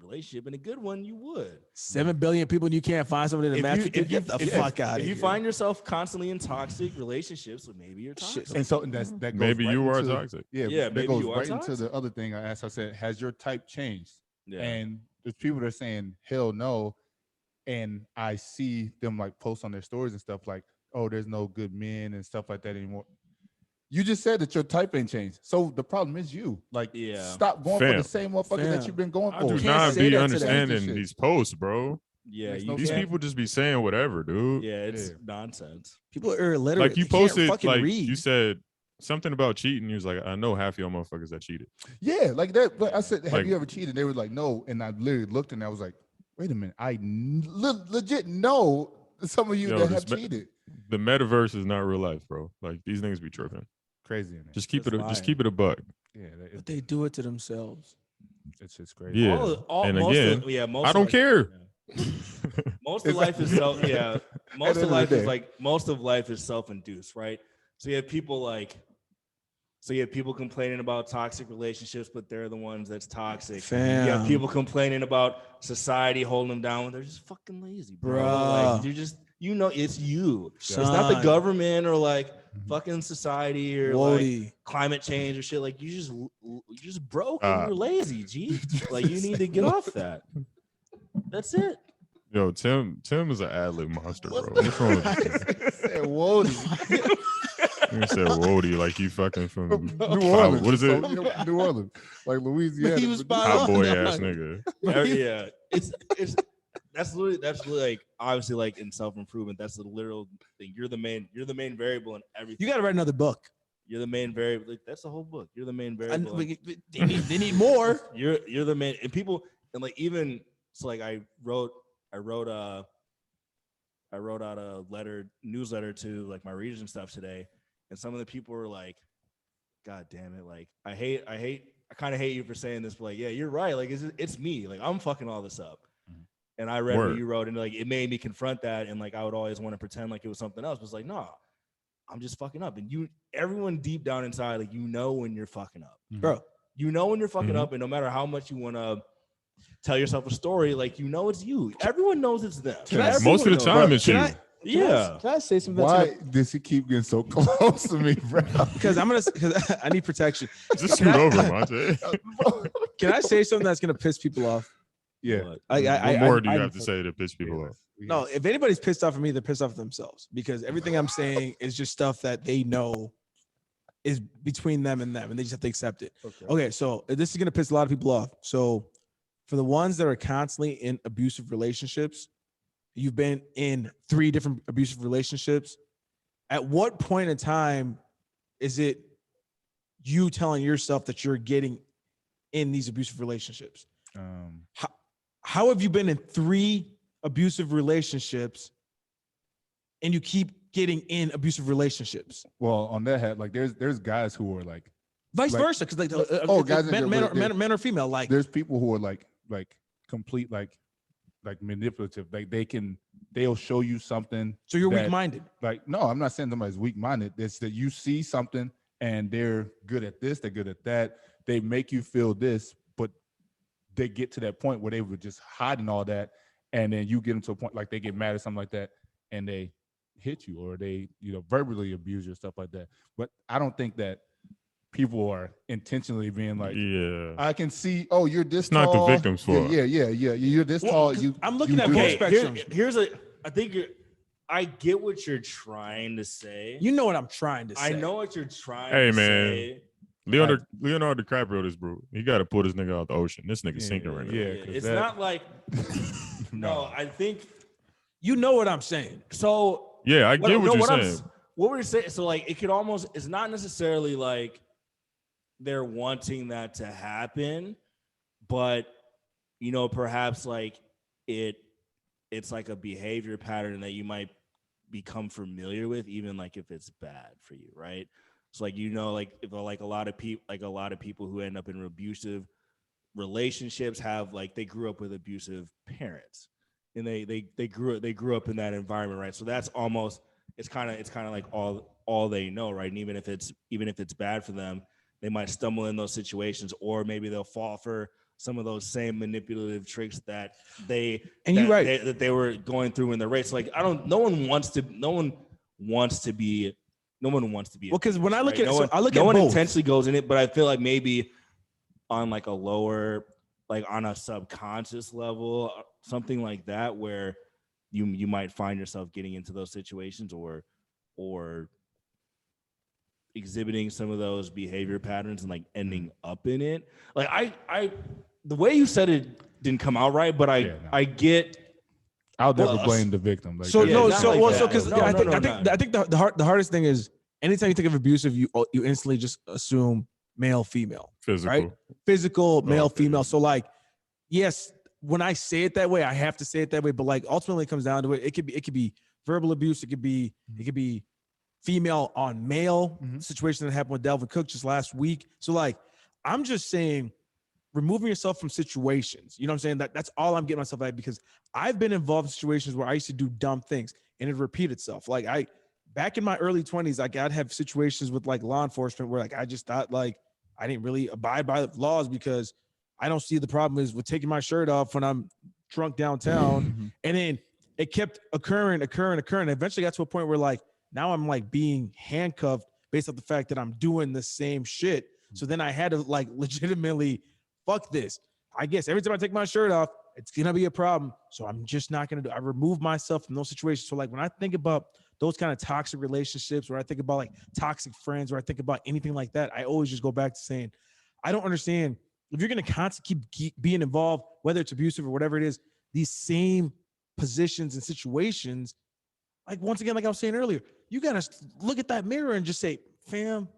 relationship and a good one, you would. 7 billion people and you can't find somebody to match with you. Get the fuck out of If here. you find yourself constantly in toxic relationships, well, maybe you're toxic. And so that goes Maybe right you are into- toxic. Yeah, Yeah, that maybe goes you are right into toxic. the other thing I asked. I said, has your type changed? Yeah. And there's people that are saying hell no, and I see them like post on their stories and stuff like, oh, there's no good men and stuff like that anymore. You just said that your type ain't changed, so the problem is you. Like, Yeah. stop going for Fam. the same motherfucker that Fam. you've been going I for. do can't not say be that to them. understanding Shit. these posts, bro. Yeah, Makes you no These sense. people just be saying whatever, dude. Yeah, it's Yeah. nonsense. People are illiterate. Like you They can't posted, fucking like read. you said something about cheating. You was like, I know half y'all motherfuckers that cheated. Yeah, like that. But I said, have Like- you ever cheated? They were like, no. And I literally looked and I was like, wait a minute. I legit know some of you Yo, that this have me- cheated. The metaverse is not real life, bro. Like these niggas be tripping. Crazy in it. Just keep Just it. Just lying. keep it a buck. Yeah, But they do it to themselves. it's just crazy. Yeah. And most again, of, yeah, most I of don't life- care. yeah. Most of life is self. Yeah, most end of of the life is day. like most of life is self-induced, right? So you have people like So you have people complaining about toxic relationships, but they're the ones that's toxic. Fam. You have people complaining about society holding them down when they're just fucking lazy, bro. Bruh. Like, you're just, it's you. Son. It's not the government or like fucking society or like Wody. climate change or shit. Like, you're just broke and you're lazy, G. Like, you need to get off that. That's it. Yo, Tim is an ad-lib monster, bro. What's wrong with you? Said Wody. You said Wody like you fucking from New Orleans. What is it? New Orleans, like Louisiana. He was spot Hot on. boy I'm ass like- nigga. Yeah, it's that's literally like obviously like in self-improvement. That's the literal thing. You're the main variable in everything. You got to write another book. You're the main variable. Like, that's the whole book. You're the main And variable. they need more. You're the main, and people, and like even so, like I wrote out a newsletter to like my readers and stuff today, and some of the people were like, "God damn it! Like I kind of hate you for saying this, but like, yeah, you're right. Like it's me. Like I'm fucking all this up." And I read what you wrote, and like it made me confront that, and like I would always want to pretend like it was something else. But it's like, no, I'm just fucking up, and everyone deep down inside, like when you're fucking up, Bro. when you're fucking up, and no matter how much you want to tell yourself a story, like it's you. Everyone knows it's them. Most of the time it's you. Yeah. Can I say something? Why does he keep getting so close to me, bro? Because I need protection. Just scoot over, Monte. Can I say something that's gonna piss people off? Yeah. What more do you have to say to piss people off? No, if anybody's pissed off at me, they're pissed off at themselves because everything I'm saying is just stuff that they know is between them, and they just have to accept it. Okay, so this is gonna piss a lot of people off. So for the ones that are constantly in abusive relationships, you've been in 3 different abusive relationships. At what point in time is it you telling yourself that you're getting in these abusive relationships? How have you been in 3 abusive relationships and you keep getting in abusive relationships? Well, on that hat, like there's guys who are like Vice like- versa, because like guys men or female, like there's people who are like complete like manipulative. Like they'll show you something. so you're that- weak-minded. Like, no, I'm not saying somebody's weak-minded. It's that you see something and they're good at this, they're good at that. They make you feel this, but they get to that point where they were just hiding all that, and then you get them to a point like they get mad or something like that, and they hit you or they verbally abuse you or stuff like that. But I don't think that people are intentionally being like, Yeah. I can see, oh, you're this It's not tall. the victim's fault. Yeah. You're this tall. I'm looking you at do both that. spectrums. I think I get what you're trying to say. You know what I'm trying to say. I know what you're trying Hey, to man. say. Leonardo DiCaprio, this bro. He got to pull this nigga out the ocean. This nigga sinking right now. Yeah, 'cause It's that- not like no, I think You know what I'm saying. so. Yeah, I get what you're saying. What we're saying, so like it could almost, it's not necessarily like they're wanting that to happen, but perhaps like it's like a behavior pattern that you might become familiar with, even like if it's bad for you, right? So like like if like a lot of people who end up in abusive relationships have like they grew up with abusive parents, and they grew up in that environment, right? So that's almost it's kind of like all they know, right? And even if it's bad for them, they might stumble in those situations, or maybe they'll fall for some of those same manipulative tricks that they were going through in the race. Like no one wants to be. Well, because when I look right? at no one both. intentionally goes in it, but I feel like maybe on like a lower, like on a subconscious level, something like that, where you might find yourself getting into those situations or exhibiting some of those behavior patterns and like ending up in it. Like I the way you said it didn't come out right, but I get. I'll never blame the victim. Like, So Yeah, no, not so like well, that. so because No, I no, think the hardest thing is anytime you think of abusive, you instantly just assume male, female, Physical. right? Physical, male, okay. female. So like, yes, when I say it that way, I have to say it that way. But like, ultimately, it comes down to it. It could be verbal abuse. It could be female on male situation that happened with Delvin Cook just last week. So like, I'm just saying, removing yourself from situations. You know what I'm saying? That's all I'm getting myself at, because I've been involved in situations where I used to do dumb things and it repeat itself. Like back in my early 20s, like I'd have situations with like law enforcement where like I just thought like I didn't really abide by the laws because I don't see the problem is with taking my shirt off when I'm drunk downtown. And then it kept occurring. Eventually got to a point where like now I'm like being handcuffed based on the fact that I'm doing the same shit. So then I had to like legitimately fuck this. I guess every time I take my shirt off, it's gonna be a problem. So I'm just not gonna do. I remove myself from those situations. So like when I think about those kind of toxic relationships, where I think about like toxic friends, where I think about anything like that, I always just go back to saying, I don't understand if you're gonna constantly keep being involved, whether it's abusive or whatever it is, these same positions and situations. Like once again, like I was saying earlier, you gotta look at that mirror and just say, fam,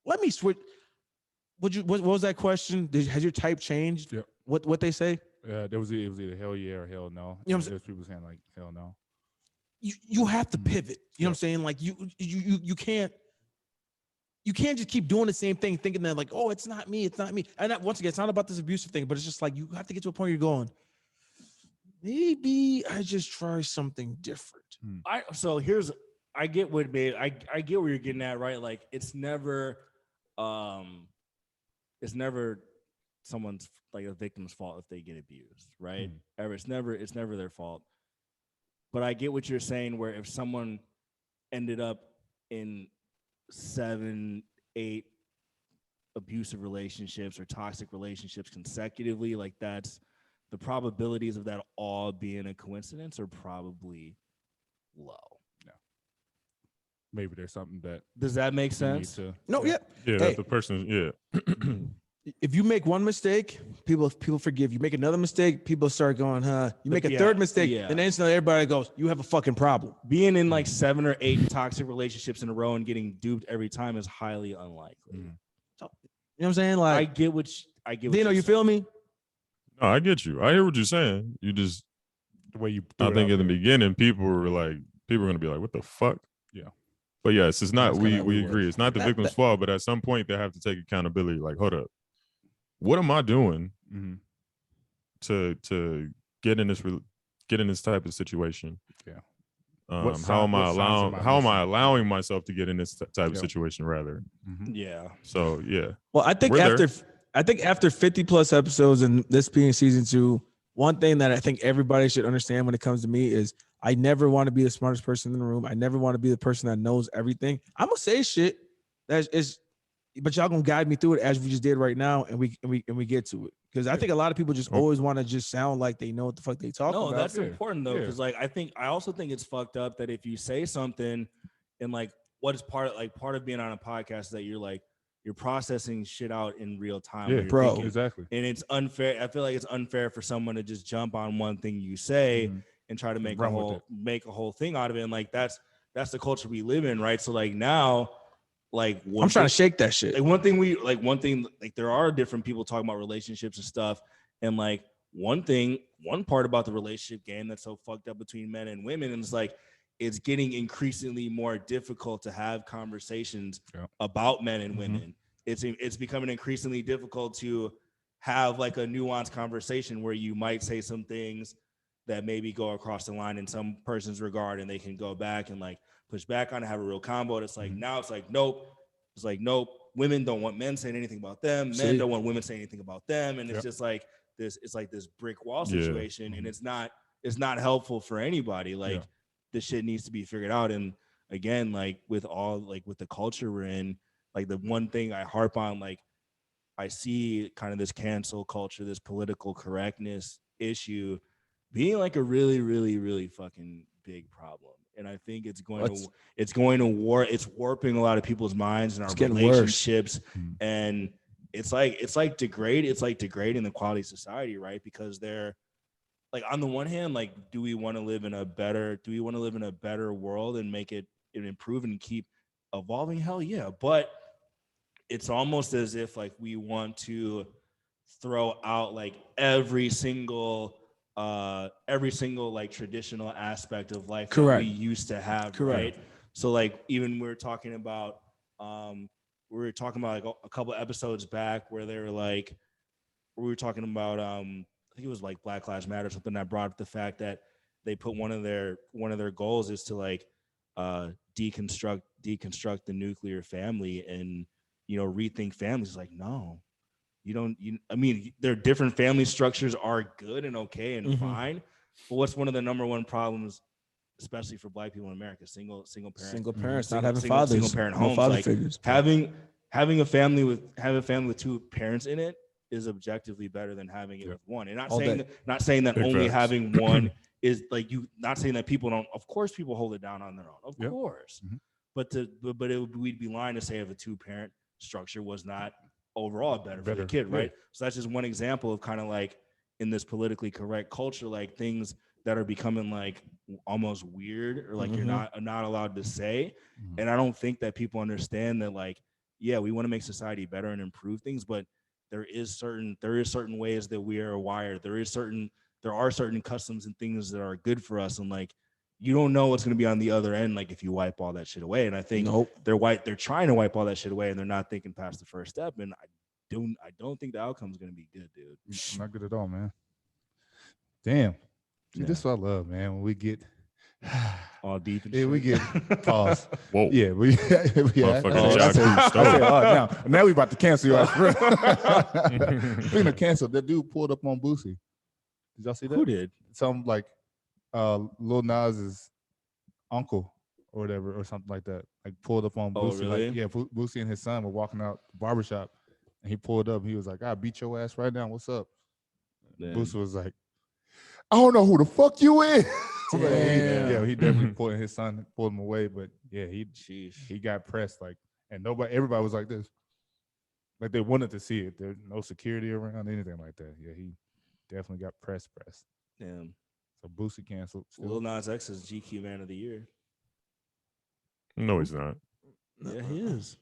let me switch. What was that question? Has your type changed? Yep. What they say? It was either hell yeah or hell no. You know what I'm There's people saying like hell no. You have to pivot. You know what I'm saying? Like you can't just keep doing the same thing, thinking that like, oh, it's not me. And once again, it's not about this abusive thing, but it's just like you have to get to a point where you're going, maybe I just try something different. I get what babe. I get where you're getting at, right? Like it's never someone's like a victim's fault if they get abused, right? It's never their fault. But I get what you're saying, where if someone ended up in 7, 8 abusive relationships or toxic relationships consecutively, like that's the probabilities of that all being a coincidence are probably low. Yeah. Maybe there's something that does that make sense? No, yeah. Yeah, that the person, yeah. If you make one mistake, people forgive you. Make another mistake, people start going, huh? You make a third mistake, then instantly everybody goes, you have a fucking problem. Being in like 7 or 8 toxic relationships in a row and getting duped every time is highly unlikely. So, you know what I'm saying? Like I get what Dino, you feel me? No, I get you. I hear what you're saying. You just the way you. I think in the beginning, people were gonna be like, "What the fuck?" Yeah. But yes, it's not. We we agree. It's not the victim's fault, but at some point they have to take accountability. Like, hold up, what am I doing to get in this type of situation? Yeah. How am I allowing myself to get in this type of situation? Rather. Yeah. So yeah. Well, I think after 50 plus episodes and this being season 2, one thing that I think everybody should understand when it comes to me is I never want to be the smartest person in the room. I never want to be the person that knows everything. I'm gonna say shit that is, but y'all gonna guide me through it as we just did right now, and we get to it. Because I think a lot of people just always want to just sound like they know what the fuck they talk about. No, that's important though, because like I also think it's fucked up that if you say something and like what is part of being on a podcast is that you're processing shit out in real time. Yeah, bro, exactly. And it's unfair. I feel like it's unfair for someone to just jump on one thing you say and try to make a whole thing out of it. And like that's the culture we live in, right? So like now, like I'm trying to shake that shit. Like one thing, there are different people talking about relationships and stuff, and like one part about the relationship game that's so fucked up between men and women, and it's like it's getting increasingly more difficult to have conversations about men and women. It's becoming increasingly difficult to have like a nuanced conversation where you might say some things that maybe go across the line in some person's regard, and they can go back and like push back on it, have a real combo. And it's like now it's like nope. It's like nope. Women don't want men saying anything about them. Men don't want women saying anything about them. And it's just like this. It's like this brick wall situation, and it's not helpful for anybody. Like this shit needs to be figured out. And again, like with the culture we're in, like the one thing I harp on, like I see kind of this cancel culture, this political correctness issue being like a really, really, really fucking big problem. And I think it's warping a lot of people's minds and our relationships. And it's like degrading the quality of society, right? Because they're like, on the one hand, like, do we want to live in a better world and make it improve and keep evolving? Hell yeah. But it's almost as if like we want to throw out like every single like traditional aspect of life that we used to have. Right? So like even we were talking about like a couple episodes back where they were like, we were talking about I think it was like Black Lives Matter or something, that brought up the fact that they put one of their goals is to like deconstruct the nuclear family and, you know, rethink families. It's like, no, I mean, their different family structures are good and okay and fine. But what's one of the number one problems, especially for Black people in America? Single parents, not having fathers, single parent homes. father Like figures. having a family with two parents in it is objectively better than having it with one. And not saying that Big only facts. having one is like not saying that people don't. Of course, people hold it down on their own. Of course, but we'd be lying to say if a 2-parent structure was not overall better for the kid, right? So that's just one example of kind of like in this politically correct culture, like things that are becoming like almost weird or like you're not allowed to say. And I don't think that people understand that, like, yeah, we want to make society better and improve things, but there is certain ways that we are wired. There are certain customs and things that are good for us, and like you don't know what's going to be on the other end, like if you wipe all that shit away. And I think they're trying to wipe all that shit away, and they're not thinking past the first step. And I don't think the outcome is going to be good, dude. Not good at all, man. Damn. See, this is what I love, man. When we get all deep and shit. We get pause. Whoa. Yeah, we Motherfucking now we about to cancel your ass. Speaking of cancel, that dude pulled up on Boosie. Did y'all see that? Who did? Some like Lil Nas's uncle or whatever or something like that. Like pulled up on Boosie. Really? Like, yeah, Boosie and his son were walking out the barbershop and he pulled up. He was like, "I beat your ass right now. What's up?" Boosie was like, "I don't know who the fuck you is." He definitely pulled him away, but yeah, he got pressed like, and everybody was like this, like they wanted to see it. There's no security around, anything like that. Yeah, he definitely got pressed. Damn. So Boosie canceled. Lil Nas X is GQ Man of the Year. No, he's not. Yeah, he is.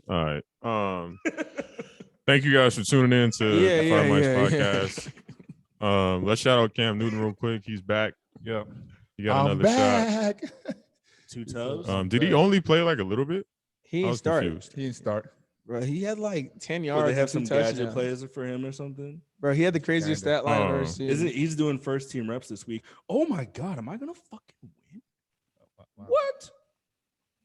All right. Thank you guys for tuning in to the Five Mics podcast. Let's shout out Cam Newton real quick. He's back. Yep. He got another shot. 2 toes. Did he only play like a little bit? He didn't start. He didn't start. Bro, he had like 10 yards. They have some gadget touchdowns. plays for him or something. Bro, he had the craziest stat line I've ever seen. Isn't he's doing first team reps this week? Oh my god, am I gonna fucking win? Wow. What?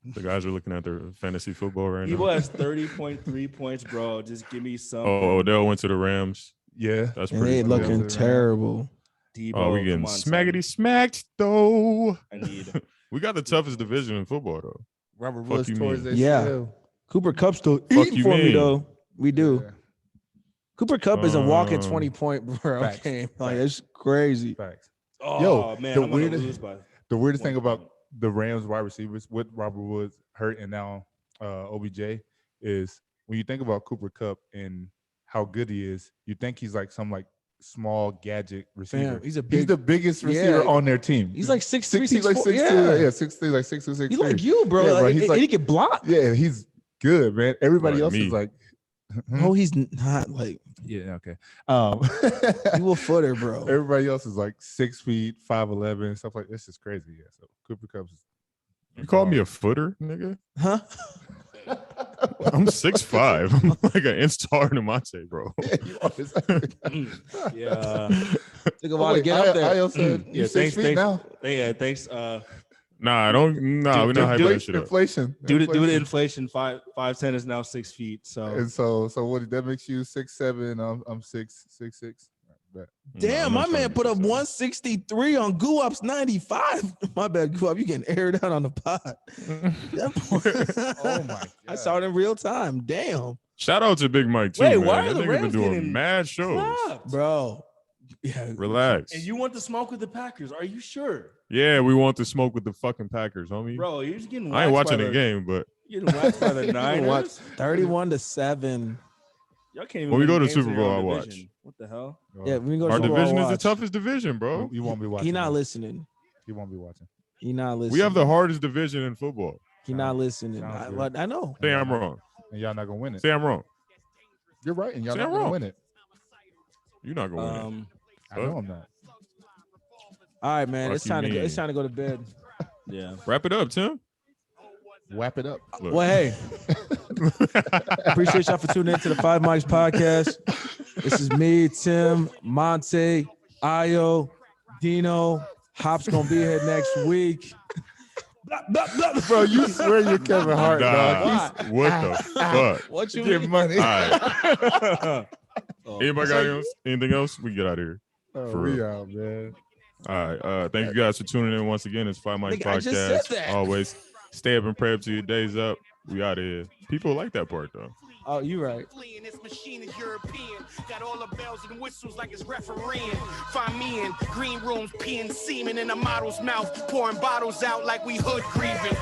The guys are looking at their fantasy football right now. He has 30.3 points, bro. Just give me some. Oh, Odell went to the Rams. Yeah, that's and pretty. They looking terrible. Debo, we getting smackety smacked though. I need. We got the toughest division in football though. Robert Woods towards Cooper Kupp still eating for me though. We do. Yeah. Cooper Kupp is a walking 20-point bro game. Like it's crazy. Facts. Oh man, the weirdest thing about the Rams wide receivers with Robert Woods hurt and now OBJ is when you think about Cooper Kupp and how good he is, you think he's like some like small gadget receiver. Fam, he's the biggest receiver on their team. He's like 6'3", 6'4". Like 6'2", 6'3", like 6'2", 6'3". He's like you, bro. Yeah, like, he's he get blocked. Yeah, he's good, man. Everybody else is like, oh, he's not like. Yeah, okay. You a footer, bro. Everybody else is like 6 feet, 5'11", stuff like this. Is crazy. Yeah. So Cooper Kupp. You call me a footer, nigga? Huh? I'm 6'5". I'm like an inch taller than Monte, bro. Yeah. Took a while to get up there. I also yeah, 6 feet now. Yeah, thanks. Nah, we're not hyping that shit up. Inflation. Due to inflation, 5'10" is now 6 feet. So and so what that makes you 6'7". I'm 6'6". Damn, my man put up 163 on Guap's 95. My bad, Guap, you getting aired out on the pod. Oh my god! I saw it in real time. Damn. Shout out to Big Mike too. Wait, man. why are that the nigga Rams been doing getting mad shows, bro? Yeah, relax. And you want to smoke with the Packers? Are you sure? Yeah, we want to smoke with the fucking Packers, homie. Bro, you're just getting. I ain't watching the game, but you're getting waxed by the Niners. 31-7. Y'all can't even. When we go to games Super in your Bowl, own I watch. division. What the hell? Yeah, when we go to our Super Bowl, division I is the watch. toughest division, bro. You won't be watching. He not listening. He won't be watching. He not listening. We have the hardest division in football. He not listening. I know. Say I'm wrong. And y'all not gonna win it. Say I'm wrong. You're right, and y'all Say not I'm gonna wrong. win it. You're not gonna win it. I know I'm not. All right, man. Fuck It's time to you go. mean. It's time to go to bed. Yeah. Wrap it up, Tim. Wrap it up. Look. Well, hey, appreciate y'all for tuning in to the Five Mics podcast. This is me, Tim, Monte, Ayo, Dino. Hop's gonna be here next week. Bro, you swear you're Kevin Hart, Nah, dog. what the fuck? What you Get mean? money. All right. Oh, Anybody so got you- anything else? We get out of here. Oh, For we real. out, man. All right. Thank you guys for tuning in once again. It's 5 Mic Nigga, I just said Podcast. that. Always stay up and pray up to your days up. We out of here. People like that part though. Oh, you right. This machine is European. Got all the bells and whistles like it's refereeing. Find me in green rooms, peeing semen in a model's mouth, pouring bottles out like we hood grieving.